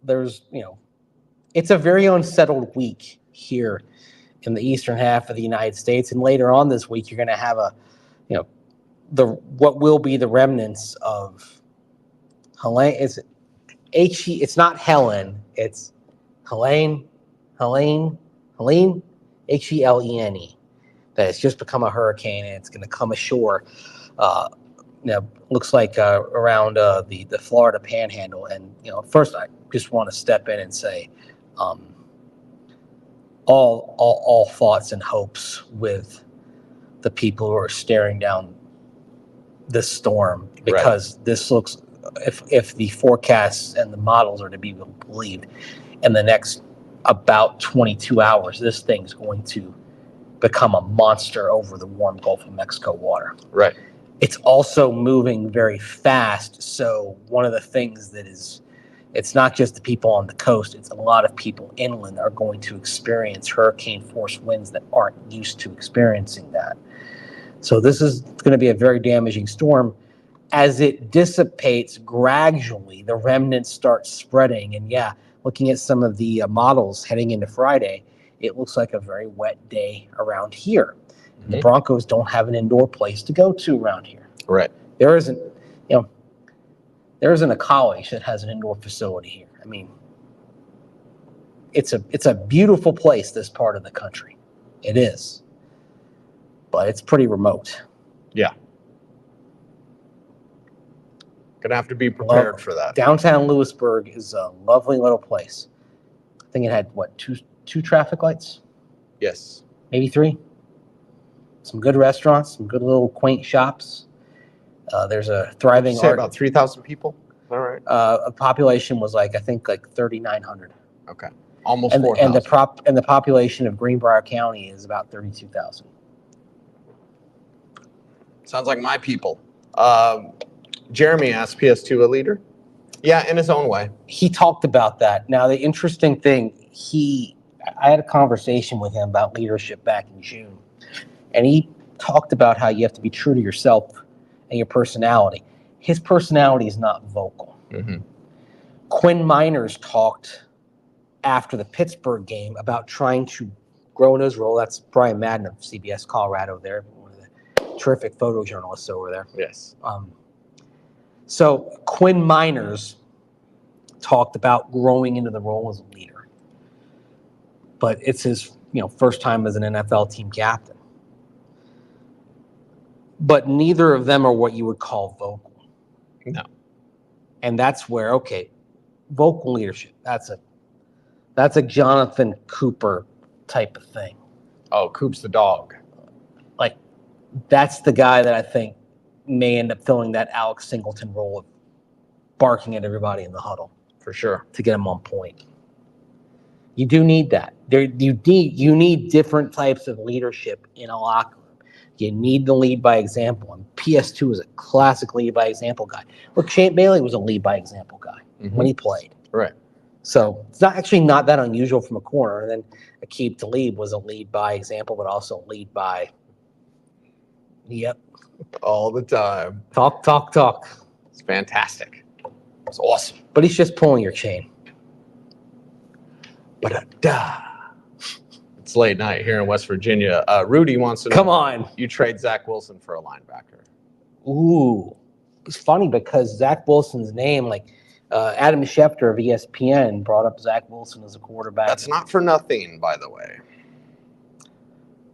there's, it's a very unsettled week here in the eastern half of the United States. And later on this week, you're going to have what will be the remnants of Helene. It's not Helen. It's Helene, Helene, Helene, that has just become a hurricane, and it's going to come ashore. Looks like around the Florida Panhandle. And first, I just want to step in and say, all thoughts and hopes with the people who are staring down this storm, because this looks, if the forecasts and the models are to be believed, in the next about 22 hours, this thing's going to become a monster over the warm Gulf of Mexico water. Right. It's also moving very fast. So one of the things that is, it's not just the people on the coast, it's a lot of people inland are going to experience hurricane force winds that aren't used to experiencing that. So this is going to be a very damaging storm. As it dissipates gradually, the remnants start spreading. And looking at some of the models heading into Friday, it looks like a very wet day around here. Mm-hmm. The Broncos don't have an indoor place to go to around here. Right. There isn't a college that has an indoor facility here. I mean, it's a beautiful place, this part of the country. It is. But it's pretty remote. Yeah. Gonna have to be prepared for that. Downtown Lewisburg is a lovely little place. I think it had two traffic lights? Yes. Maybe 3. Some good restaurants, some good little quaint shops. There's a thriving art. About 3,000 people. All right. A population was I think 3,900. Okay. Almost 4,000. And the population of Greenbrier County is about 32,000. Sounds like my people. Jeremy asked, PS2 a leader? Yeah, in his own way. He talked about that. Now, the interesting thing, I had a conversation with him about leadership back in June, and he talked about how you have to be true to yourself and your personality. His personality is not vocal. Mm-hmm. Quinn Miners talked after the Pittsburgh game about trying to grow in his role. That's Brian Madden of CBS Colorado there, one of the terrific photojournalists over there. Yes. So Quinn Miners talked about growing into the role as a leader, but it's his first time as an NFL team captain. but neither of them are what you would call vocal. No. And that's where, okay, vocal leadership. That's a Jonathan Cooper type of thing. Oh, Coop's the dog. Like, that's the guy that I think may end up filling that Alex Singleton role of barking at everybody in the huddle For sure. to get them on point. You do need that. You need different types of leadership in a locker room. You need to lead by example. And PS2 is a classic lead by example guy. Look, Champ Bailey was a lead by example guy when he played. Right. So it's not that unusual from a corner. And then Aqib Talib was a lead by example, but also a lead by, All the time. talk. It's fantastic. It's awesome. But he's just pulling your chain. It's late night here in West Virginia. Rudy wants to know. Come on. You trade Zach Wilson for a linebacker. Ooh. It's funny because Zach Wilson's name, Adam Schefter of ESPN brought up Zach Wilson as a quarterback. That's not for nothing, by the way.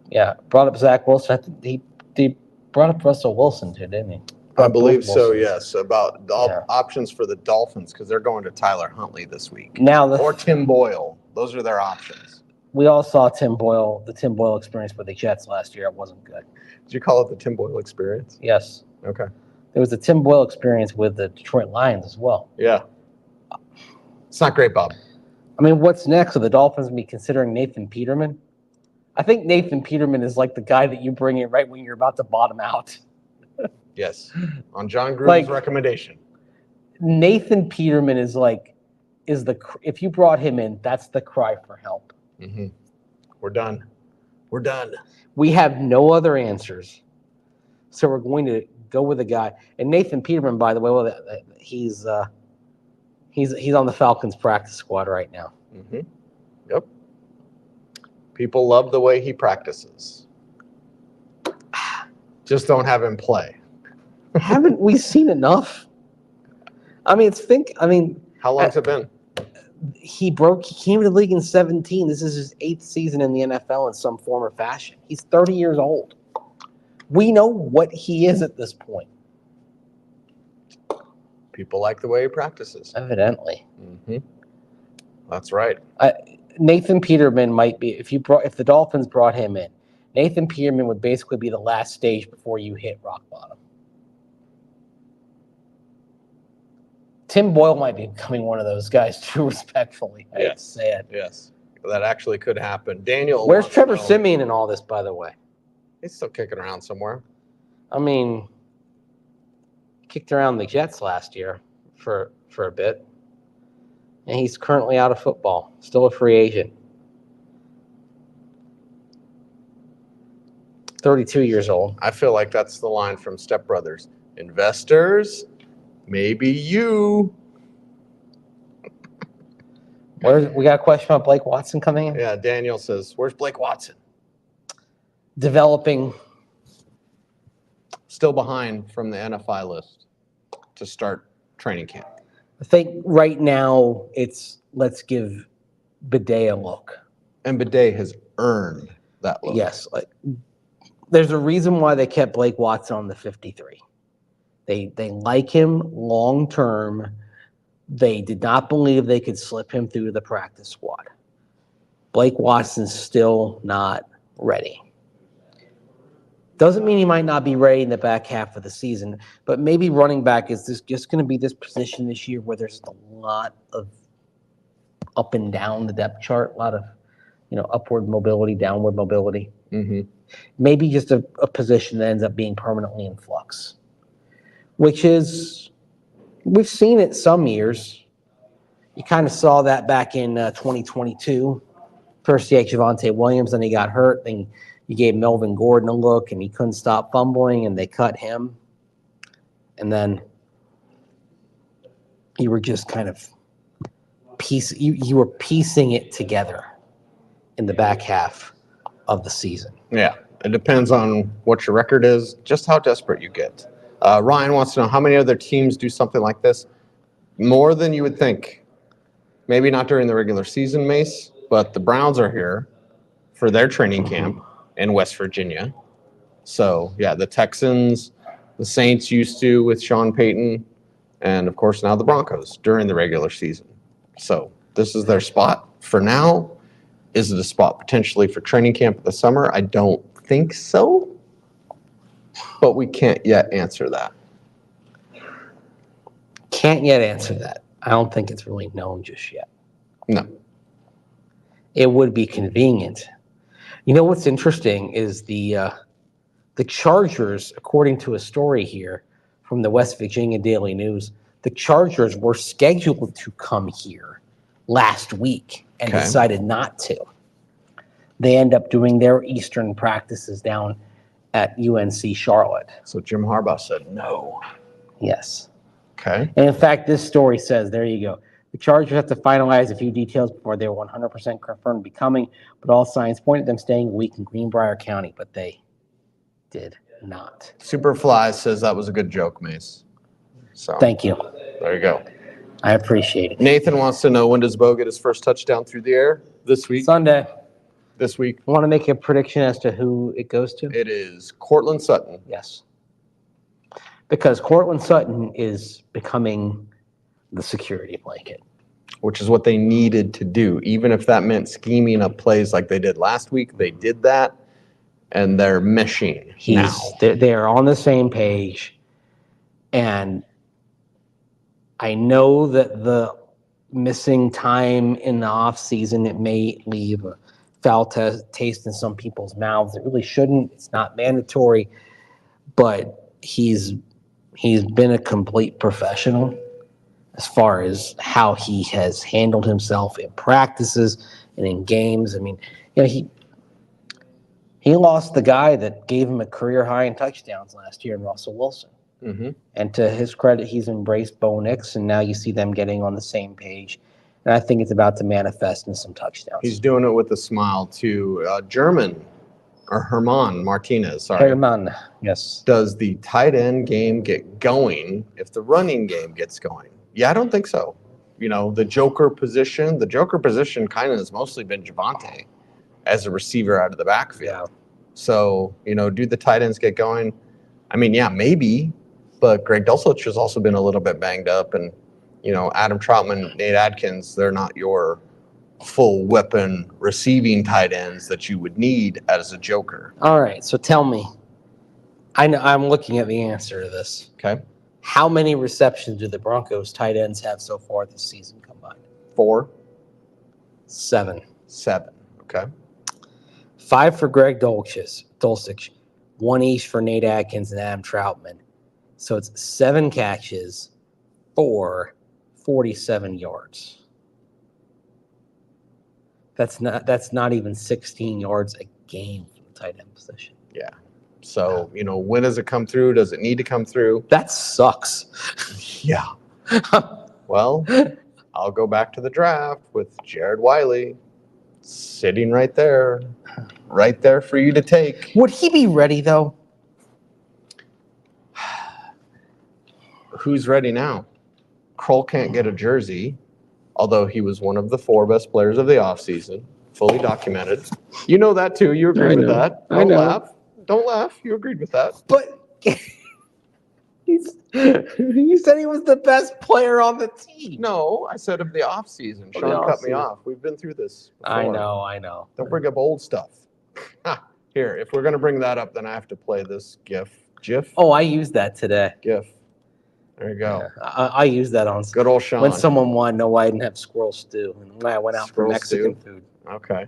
Yeah, brought up Zach Wilson. I think he brought up Russell Wilson too, didn't he? I believe so, Wilsons. yes. About options for the Dolphins because they're going to Tyler Huntley this week. Now Or Tim Boyle. Those are their options. we all saw the Tim Boyle experience with the Jets last year. It wasn't good. Did you call it the Tim Boyle experience? Yes. Okay. There was the Tim Boyle experience with the Detroit Lions as well. Yeah. It's not great, Bob. I mean, what's next? Are the Dolphins be considering Nathan Peterman? I think Nathan Peterman is like the guy that you bring in right when you're about to bottom out. Yes. On John Gruden's recommendation. Nathan Peterman is if you brought him in, that's the cry for help. Mm-hmm. We're done. We're done. We have no other answers. So we're going to go with a guy. And Nathan Peterman, by the way, he's on the Falcons practice squad right now. Mm-hmm. Yep. People love the way he practices. Just don't have him play. Haven't we seen enough? I mean, how long's it been? He came to the league in 2017. This is his 8th season in the NFL in some form or fashion. He's 30 years old. We know what he is at this point. People like the way he practices. Evidently. Mm-hmm. That's right. Nathan Peterman might be, if the Dolphins brought him in, Nathan Peterman would basically be the last stage before you hit rock bottom. Tim Boyle might be becoming one of those guys too, respectfully. I hate to say it. Yes. That actually could happen. Daniel. Where's Trevor Siemian in all this, by the way? He's still kicking around somewhere. I mean, kicked around the Jets last year for a bit. And he's currently out of football, still a free agent. 32 years old. I feel like that's the line from Step Brothers. Investors, maybe you. We got a question about Blake Watson coming in? Yeah, Daniel says, where's Blake Watson? Developing. Still behind from the NFI list to start training camp. I think right now let's give Badie a look. And Badie has earned that look. Yes. There's a reason why they kept Blake Watson on the 53. They like him long term. They did not believe they could slip him through the practice squad. Blake Watson's still not ready. Doesn't mean he might not be ready in the back half of the season, but maybe running back is just going to be this position this year where there's a lot of up and down the depth chart, a lot of upward mobility, downward mobility. Mm-hmm. Maybe just a position that ends up being permanently in flux, which is, we've seen it some years. You kind of saw that back in 2022. First, you had Javonte Williams, then he got hurt. Then you gave Melvin Gordon a look, and he couldn't stop fumbling, and they cut him. And then you were just kind of you were piecing it together in the back half of the season. Yeah, it depends on what your record is, just how desperate you get. Ryan wants to know how many other teams do something like this. More than you would think. Maybe not during the regular season, Mace, but the Browns are here for their training camp in West Virginia. So, yeah, the Texans, the Saints used to with Sean Payton, and, of course, now the Broncos during the regular season. So this is their spot for now. Is it a spot potentially for training camp in the summer? I don't think so, but we can't yet answer that. Can't yet answer that. I don't think it's really known just yet. No. It would be convenient. You know what's interesting is the Chargers, according to a story here from the West Virginia Daily News, the Chargers were scheduled to come here last week and decided not to. They end up doing their Eastern practices down at UNC Charlotte. So Jim Harbaugh said no. Yes. Okay. And in fact, this story says, there you go. The Chargers have to finalize a few details before they were 100% confirmed to be coming, but all signs point at them staying a week in Greenbrier County, but they did not. Superfly says that was a good joke, Mace. So Thank you. there you go. I appreciate it. Nathan wants to know, when does Bo get his first touchdown through the air? This week? Sunday. This week. I want to make a prediction as to who it goes to? It is Courtland Sutton. Yes. Because Courtland Sutton is becoming the security blanket. Which is what they needed to do. Even if that meant scheming up plays like they did last week, they did that, and they're meshing now. They're on the same page, and I know that the missing time in the offseason, it may leave a foul taste in some people's mouths. It really shouldn't. It's not mandatory, but he's been a complete professional as far as how he has handled himself in practices and in games. I mean, you know, he lost the guy that gave him a career high in touchdowns last year in Russell Wilson. Mm-hmm. And to his credit, he's embraced Bo Nix, and now you see them getting on the same page. And I think it's about to manifest in some touchdowns. He's doing it with a smile, too. Herman Martinez, sorry. Herman, yes. Does the tight end game get going if the running game gets going? Yeah, I don't think so. You know, the joker position kind of has mostly been Javonte as a receiver out of the backfield. Yeah. So, you know, do the tight ends get going? I mean, yeah, maybe, but Greg Dulcich has also been a little bit banged up, and, you know, Adam Troutman, Nate Adkins, they're not your full weapon receiving tight ends that you would need as a joker. All right, so tell me, I know I'm looking at the answer to this. Okay. How many receptions do the Broncos tight ends have so far this season combined? 4. 7. 7. Okay. 5 for Greg Dulcich, 1 each for Nate Adkins and Adam Troutman. So it's 7 catches for 47 yards. That's not even 16 yards a game for the tight end position. Yeah. So, you know, when does it come through? Does it need to come through? That sucks. Yeah. Well, I'll go back to the draft with Jared Wiley sitting right there for you to take. Would he be ready, though? Who's ready now? Kroll can't get a jersey, although he was one of the 4 best players of the offseason, fully documented. You know that, too. You agree with that. Don't laugh. Don't laugh. You agreed with that. But you said he was the best player on the team. No, I said of the offseason. Sean cut me off. We've been through this before. I know. Don't bring up old stuff. Here, if we're going to bring that up, then I have to play this GIF. Oh, I used that today. GIF. There you go. Yeah, I used that on good old Sean. When someone wanted to know why I didn't have squirrel stew, and when I went out for Mexican food. Okay.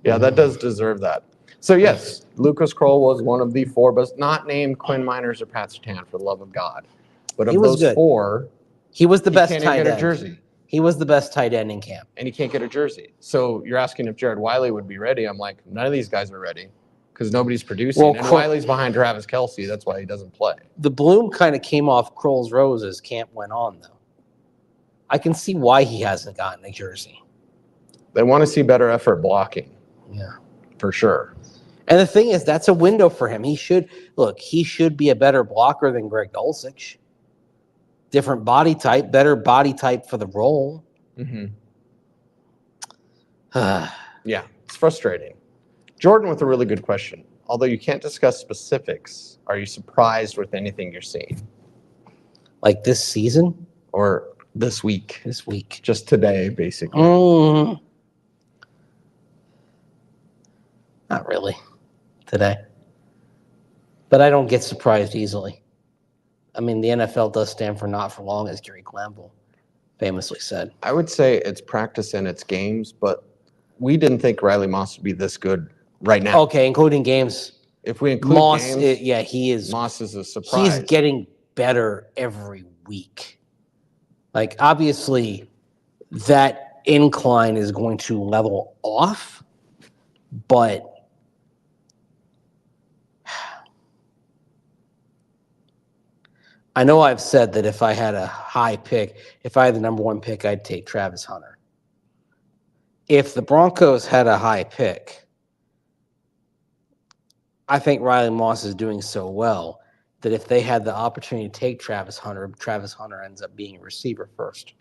Yeah, that does deserve that. So, yes, Lucas Kroll was one of the 4 best, not named Quinn Miners or Pat Surtain, for the love of God. But of those 4, he was the best tight tight end. end. Get a jersey. He was the best tight end in camp. And he can't get a jersey. So you're asking if Jared Wiley would be ready. I'm like, none of these guys are ready because nobody's producing. Well, and Wiley's behind Travis Kelce. That's why he doesn't play. The bloom kind of came off Kroll's rose as camp went on, though. I can see why he hasn't gotten a jersey. They want to see better effort blocking. Yeah. For sure. And the thing is, that's a window for him. He should be a better blocker than Greg Dulcich. Different body type, better body type for the role. Mm-hmm. Yeah, it's frustrating. Jordan with a really good question. although you can't discuss specifics, are you surprised with anything you're seeing? Like this season? Or this week? This week. Just today, basically. Not really today. But I don't get surprised easily. I mean, the NFL does stand for not for long, as Gary Glanville famously said. I would say it's practice and it's games, but we didn't think Riley Moss would be this good right now. Okay, including games. If we include Moss, games, he is. Moss is a surprise. He's getting better every week. Like, obviously, that incline is going to level off, but I know I've said that if I had a high pick, if I had the number 1 pick, I'd take Travis Hunter. If the Broncos had a high pick, I think Riley Moss is doing so well that if they had the opportunity to take Travis Hunter ends up being a receiver first.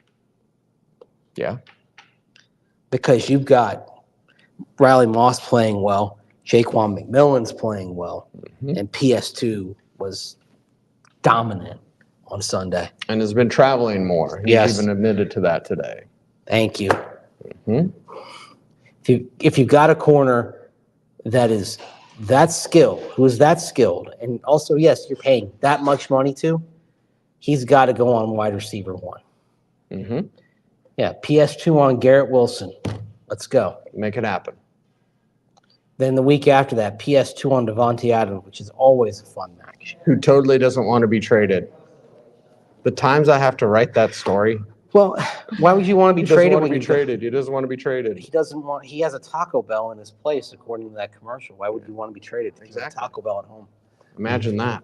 Yeah. Because you've got Riley Moss playing well, Jaquan McMillan's playing well, and PS2 was dominant on Sunday. And has been traveling more. He's even admitted to that today. Thank you. If you've got a corner that is that skilled, who is that skilled, and also, yes, you're paying that much money to, he's got to go on wide receiver 1. Yeah, PS2 on Garrett Wilson. Let's go. Make it happen. Then the week after that, PS2 on Devontae Adams, which is always a fun match. Who totally doesn't want to be traded. The times I have to write that story. Well, why would you want to be traded when He doesn't want to be traded. He doesn't want. He has a Taco Bell in his place, according to that commercial. Why would you want to be traded if you have a Taco Bell at home? Imagine that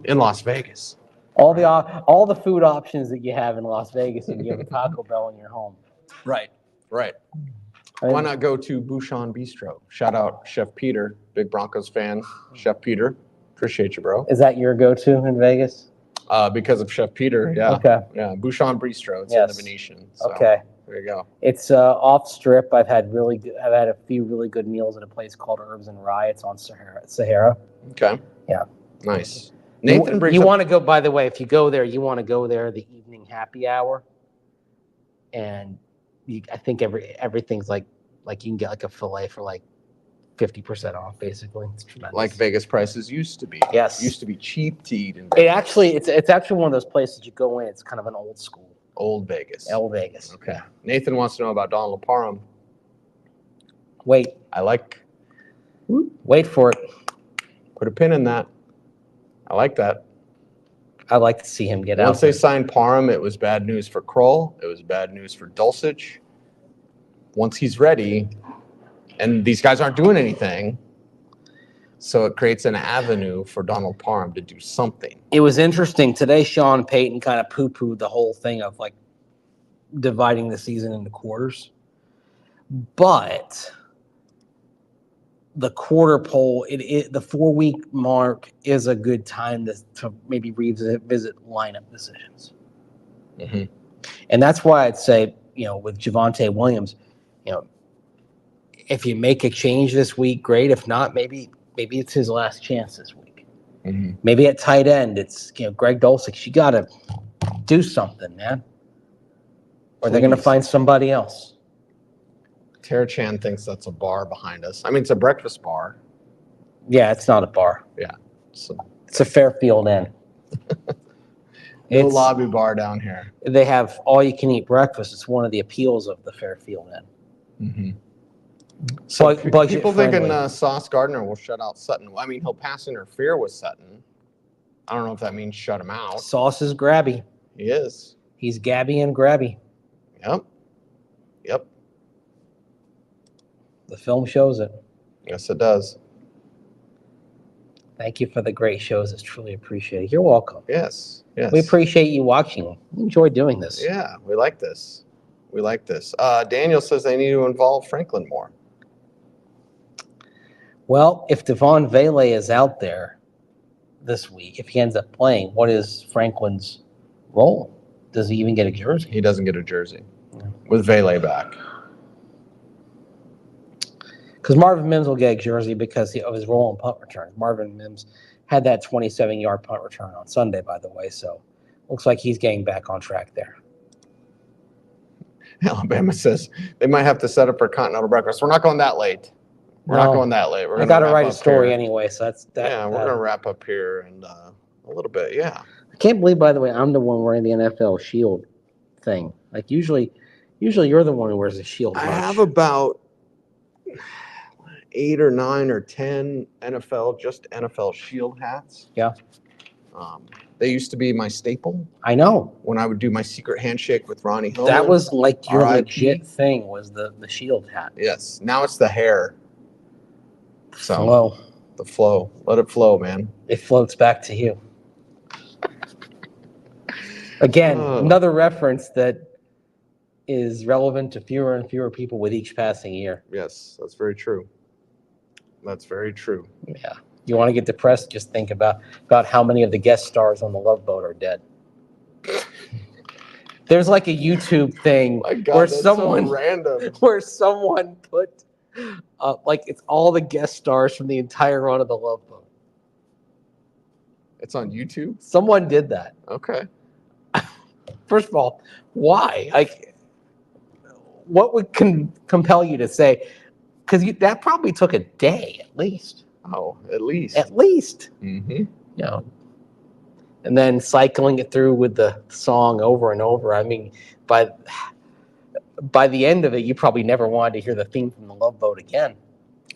in Las Vegas. All the food options that you have in Las Vegas, and you have a Taco Bell in your home. Right. Why not go to Bouchon Bistro? Shout out Chef Peter, big Broncos fan. Chef Peter, appreciate you, bro. Is that your go-to in Vegas? Because of Chef Peter, yeah. Okay. Yeah, Bouchon Bistro. It's in the Venetian. So Okay. There you go. It's off strip. I've had a few really good meals at a place called Herbs and Rye. It's on Sahara. Okay. Yeah. Nice. Nathan brings you up, want to go, by the way, if you go there, you want to go there the evening happy hour. And I think everything's like you can get like a fillet for like 50% off, basically. It's tremendous. like Vegas prices used to be. Yes. It used to be cheap to eat in Vegas. It's actually one of those places you go in, it's kind of an old school. Old Vegas. Old Vegas. Okay. Nathan wants to know about Donald Parham. Wait for it. Put a pin in that. I like that. I'd like to see him get out. Once they signed Parham, it was bad news for Kroll. It was bad news for Dulcich. Once he's ready, and these guys aren't doing anything, so it creates an avenue for Donald Parham to do something. It was interesting. Today, Sean Payton kind of poo-pooed the whole thing of like dividing the season into quarters. But the quarter poll, the 4-week mark is a good time to maybe revisit lineup decisions. And that's why I'd say, with Javonte Williams, if you make a change this week, great. If not, maybe it's his last chance this week. Maybe at tight end, it's Greg Dulcich. You got to do something, man, or they're going to find somebody else. Tara Chan thinks that's a bar behind us. I mean, it's a breakfast bar. Yeah, it's not a bar. Yeah, it's a Fairfield Inn. No lobby bar down here. They have all-you-can-eat breakfast. It's one of the appeals of the Fairfield Inn. So Budget people friendly. thinking Sauce Gardner will shut out Sutton. Well, I mean, he'll pass interfere with Sutton. I don't know if that means shut him out. Sauce is grabby. He is. He's gabby and grabby. Yep. The film shows it. Yes, it does. Thank you for the great shows. It's truly appreciated. You're welcome. Yes. We appreciate you watching. We enjoy doing this. Yeah, we like this. Daniel says they need to involve Franklin more. Well, if Devon Vele is out there this week, if he ends up playing, what is Franklin's role? Does he even get a jersey? He doesn't get a jersey with Vele back. Because Marvin Mims will get a jersey because of his role in punt returns. Marvin Mims had that 27-yard punt return on Sunday, by the way, so looks like he's getting back on track there. Alabama says they might have to set up for continental breakfast. We're not going that late. We're not going that late. We're I got to wrap write a up story here. anyway, so that's that. Yeah, we're going to wrap up here in a little bit. Yeah. I can't believe, by the way, I'm the one wearing the NFL shield thing. Like usually you're the one who wears the shield. I much. have about 8 or 9 or 10 NFL shield hats. Yeah. They used to be my staple I know. when I would do my secret handshake with Ronnie Hillman. That was like your RIP. legit thing was the shield hat. Yes. Now it's the hair. So Flow. the flow. Let it flow, man. It floats back to you. Again, another reference that is relevant to fewer and fewer people with each passing year. Yes, that's very true. That's very true. Yeah. You want to get depressed, just think about how many of the guest stars on the Love Boat are dead. There's like a YouTube thing My God, where that's someone so random. where someone put like it's all the guest stars from the entire run of the Love Boat. It's on YouTube? Someone did that. Okay. First of all, why? Like, what would compel you to say? Because that probably took a day at least. Oh, at least. At least. Mm-hmm. You know. And then cycling it through with the song over and over. I mean, by the end of it, you probably never wanted to hear the theme from the Love Boat again.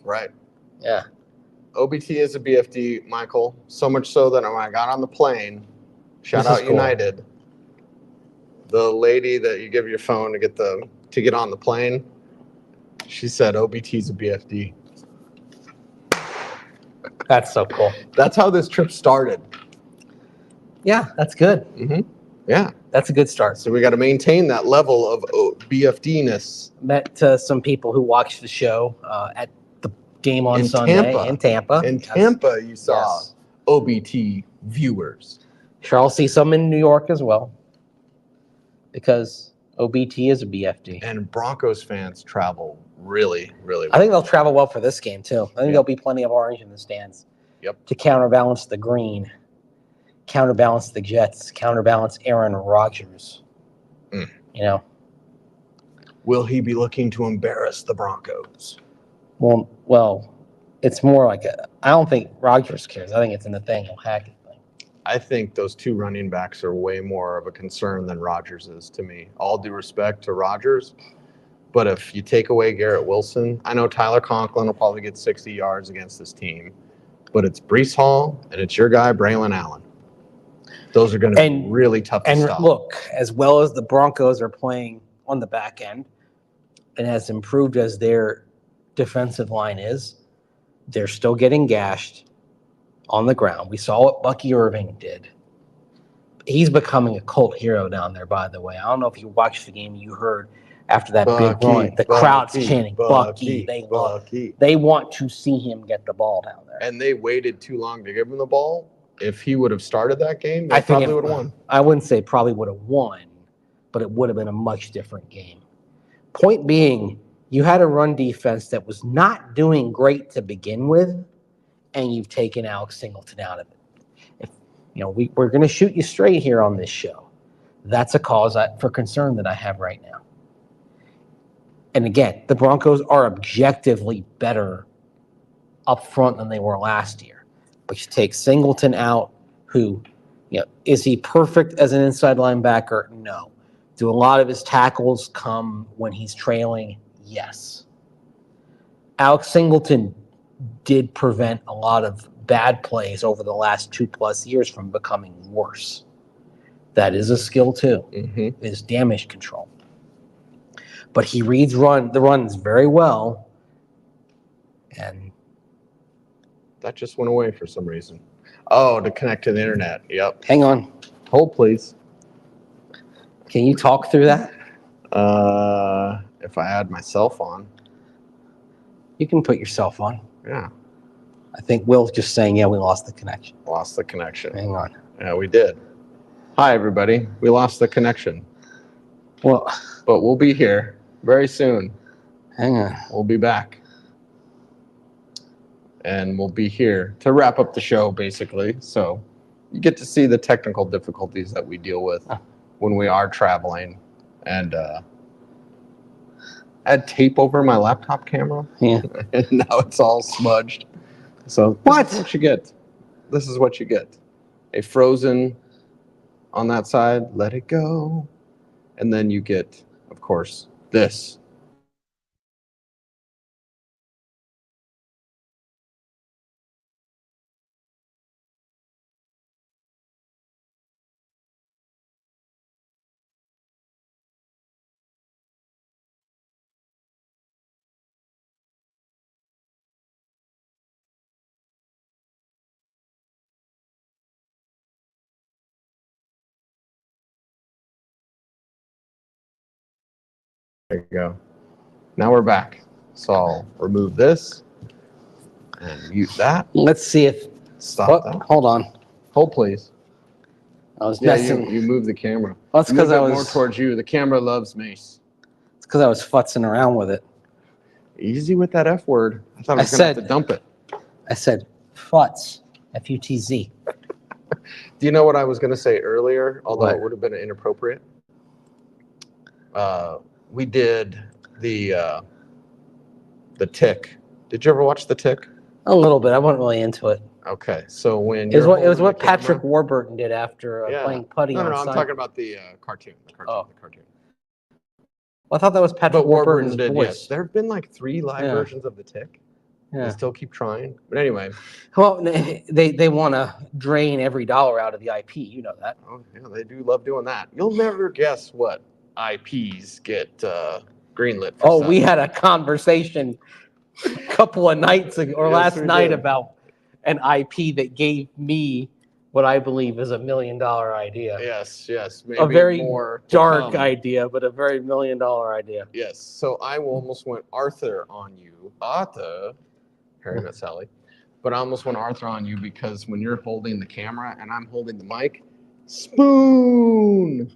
Right. Yeah. OBT is a BFD, Michael. So much so that when I got on the plane, shout This is out cool. United, the lady that you give your phone to get on the plane, she said OBT is a BFD. That's so cool. That's how this trip started. Yeah, that's good. Mm-hmm. Yeah. That's a good start. So we got to maintain that level of BFD-ness. Met some people who watched the show at the game on In Sunday Tampa. in Tampa. In Tampa, you saw Yes. OBT viewers. Sure, I'll see some in New York as well because OBT is a BFD. And Broncos fans travel really, really well. I think they'll travel well for this game too. I think there'll be plenty of orange in the stands. Yep. To counterbalance the green, counterbalance the Jets, counterbalance Aaron Rodgers. Mm. You know. Will he be looking to embarrass the Broncos? Well, it's more like I don't think Rodgers cares. I think it's a Nathaniel Hackett thing. I think those two running backs are way more of a concern than Rodgers is to me. All due respect to Rodgers, but if you take away Garrett Wilson, I know Tyler Conklin will probably get 60 yards against this team, but it's Breece Hall and it's your guy, Braylon Allen. Those are going to be really tough to stop. And look, as well as the Broncos are playing on the back end, and as improved as their defensive line is, they're still getting gashed on the ground. We saw what Bucky Irving did. He's becoming a cult hero down there, by the way. I don't know if you watched the game, you heard after that big run, the crowd's chanting, Bucky. They want to see him get the ball down there. And they waited too long to give him the ball. If he would have started that game, they probably would have won. I wouldn't say probably would have won, but it would have been a much different game. Point being, you had a run defense that was not doing great to begin with, and you've taken Alex Singleton out of it. We're going to shoot you straight here on this show. That's a cause for concern that I have right now. And again, the Broncos are objectively better up front than they were last year. But you take Singleton out, who, is he perfect as an inside linebacker? No. Do a lot of his tackles come when he's trailing? Yes. Alex Singleton did prevent a lot of bad plays over the last 2+ years from becoming worse. That is a skill too. Mm-hmm. Is damage control. But he reads the runs very well. And that just went away for some reason. Oh, to connect to the internet. Yep. Hang on. Hold, please. Can you talk through that? If I add myself on. You can put yourself on. Yeah. I think Will's just saying, we lost the connection. Lost the connection. Hang on. Yeah, we did. Hi, everybody. We lost the connection. Well, but we'll be here very soon. Hang on. We'll be back. and we'll be here to wrap up the show, basically. So you get to see the technical difficulties that we deal with when we are traveling. And I had tape over my laptop camera. Yeah. And now it's all smudged. So this is what you get. This is what you get. A frozen on that side, let it go. And then you get, of course, this. There you go. Now we're back. So I'll remove this and mute that. Let's see if. Stop that. Hold on. Hold, please. I was Yeah, messing. you move the camera. Well, that's because I more was. towards you. The camera loves Mace. It's because I was futzing around with it. Easy with that F word. I thought I was going to have to dump it. I said futz. F-U-T-Z. Do you know what I was going to say earlier? Although What? it would have been inappropriate. We did the Tick. Did you ever watch the Tick? A little bit. I wasn't really into it. Okay, so when It was you're what holding the Patrick camera- Warburton did after playing putty No, on I'm Sunday. talking about the cartoon. The cartoon. Well, I thought that was Patrick But Warburton Warburton's did. voice. Yes, there have been like 3 live Yeah. versions of the Tick. Yeah. They still keep trying. But anyway. Well, they want to drain every dollar out of the IP. You know that. Oh, yeah, they do love doing that. You'll never guess what IPs get greenlit for Oh, we Sutton. had a conversation a couple of nights ago, or Yes, last we night did. about an IP that gave me what I believe is $1 million idea. Yes. Maybe A very more to dark come. idea, but a very $1 million idea. Yes. So I almost went Arthur on you. Arthur. Harry met Sally. But I almost went Arthur on you because when you're holding the camera and I'm holding the mic, spoon.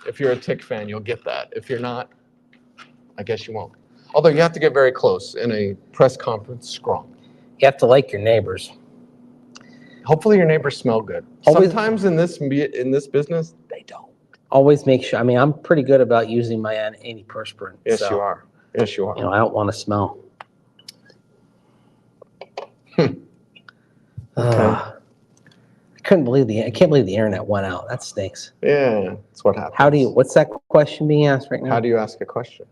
If you're a Tick fan, you'll get that. If you're not, I guess you won't. Although you have to get very close in a press conference scrum. You have to like your neighbors. Hopefully your neighbors smell good. Always- Sometimes in this business, they don't. Always make sure. I mean, I'm pretty good about using my antiperspirant. Yes, so, you are. Yes, you are. You know, I don't want to smell. I can't believe the internet went out. That stinks. Yeah, that's what happens. What's that question being asked right now? How do you ask a question?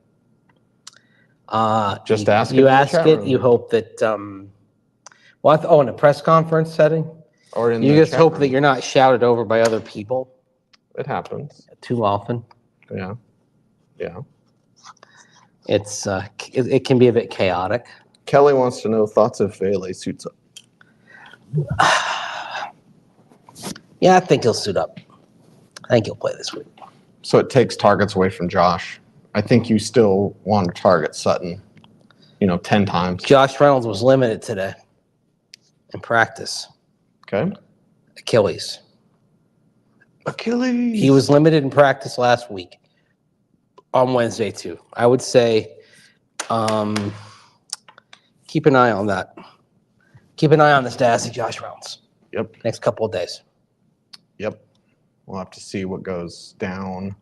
Just you, ask it You in the ask chat it. room. You hope that. In a press conference setting, Or in you the just chat hope room. that you're not shouted over by other people It happens. too often. Yeah. It's it can be a bit chaotic. Kelly wants to know thoughts if Vele suits up. Yeah, I think he'll suit up. I think he'll play this week. So it takes targets away from Josh. I think you still want to target Sutton, 10 times. Josh Reynolds was limited today in practice. Okay. Achilles. Achilles. He was limited in practice last week on Wednesday too. I would say keep an eye on that. Keep an eye on the status of Josh Reynolds. Yep. Next couple of days. Yep. We'll have to see what goes down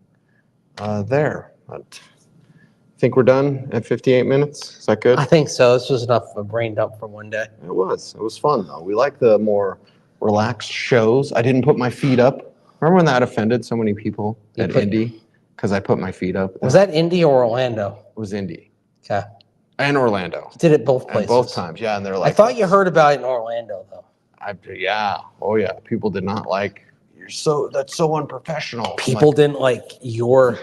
there. But I think we're done at 58 minutes. Is that good? I think so. This was enough of a brain dump for one day. It was. It was fun, though. We like the more relaxed shows. I didn't put my feet up. Remember when that offended so many people at Indy? Because I put my feet up. Was that Indy or Orlando? It was Indy. Okay. And Orlando. You did it both places. And both times, yeah. And they're like, I thought you heard about it in Orlando, though. Yeah. Oh, yeah. People did not like, that's so unprofessional. People didn't like your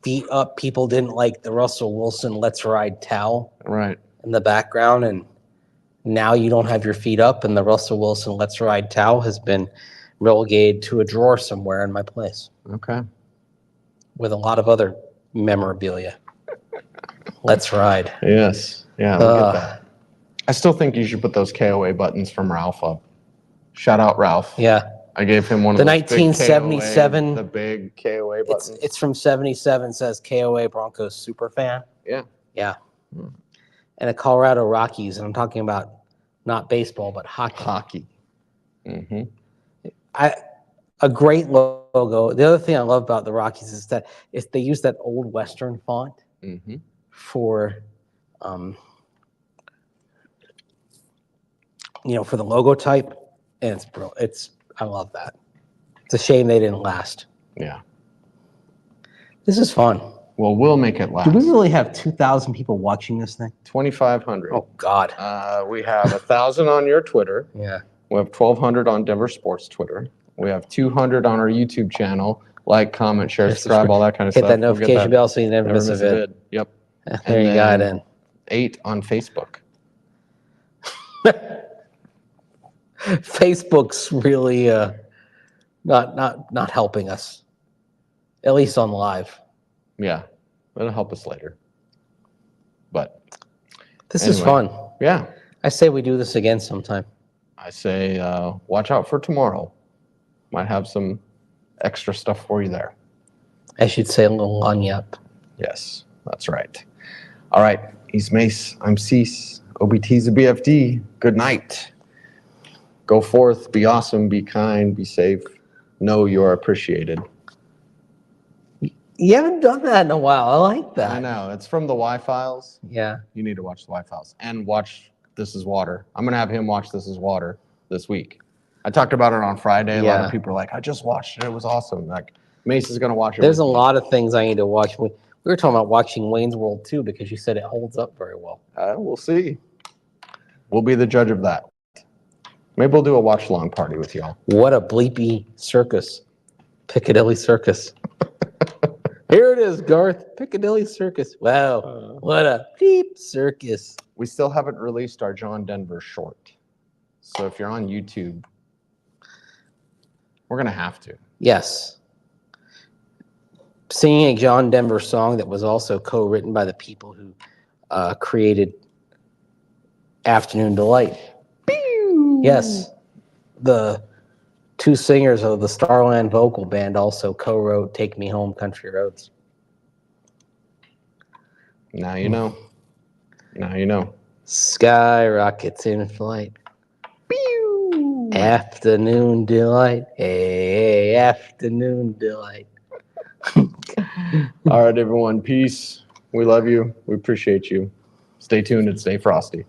feet up. People didn't like the Russell Wilson Let's Ride towel Right. in the background. And now you don't have your feet up, and the Russell Wilson Let's Ride towel has been relegated to a drawer somewhere in my place Okay. with a lot of other memorabilia. Let's Ride. Yes. Yeah, look at that. I still think you should put those KOA buttons from Ralph up. Shout out Ralph. Yeah. I gave him one of The those big 1977 KOA, the big KOA buttons. It's from 77, says KOA Broncos super fan. Yeah. Yeah. and the Colorado Rockies, and I'm talking about not baseball, but hockey. Hockey. Mm-hmm. A great logo. The other thing I love about the Rockies is that they use that old Western font Mm-hmm. for, for the logo type, and it's brilliant. I love that. It's a shame they didn't last. Yeah. This is fun. Well, we'll make it last. Do we really have 2,000 people watching this thing? 2,500. Oh God. We have 1,000 on your Twitter. Yeah. We have 1,200 on Denver Sports Twitter. We have 200 on our YouTube channel. Like, comment, share, subscribe, all that kind of Hit stuff. that notification bell so you never miss a vid. Yep. There you got it. 8 on Facebook. Facebook's really not helping us, at least on live. Yeah, it'll help us later. But this is fun. Yeah. I say we do this again sometime. I say watch out for tomorrow. Might have some extra stuff for you there. I should say a little lagniappe. Yes, that's right. All right, he's Mace. I'm Cease. OBT's a BFD. Good night. Go forth, be awesome, be kind, be safe. Know you're appreciated. You haven't done that in a while. I like that. I know. It's from the Y-Files. Yeah. You need to watch the Y-Files and watch This Is Water. I'm going to have him watch This Is Water this week. I talked about it on Friday. A lot of people are like, I just watched it. It was awesome. Like, Mace is going to watch it. There's a lot of things I need to watch. We were talking about watching Wayne's World too because you said it holds up very well. We'll see. We'll be the judge of that. Maybe we'll do a watch-along party with y'all. What a bleepy circus. Piccadilly Circus. Here it is, Garth. Piccadilly Circus. Wow. What a bleep circus. We still haven't released our John Denver short. So if you're on YouTube, we're going to have to. Yes. Singing a John Denver song that was also co-written by the people who created Afternoon Delight. Pew! Yes. The two singers of the Starland Vocal Band also co-wrote Take Me Home, Country Roads. Now you know. Now you know. Skyrockets in flight. Pew! Afternoon Delight. Hey, Afternoon Delight. All right, everyone. Peace. We love you. We appreciate you. Stay tuned and stay frosty.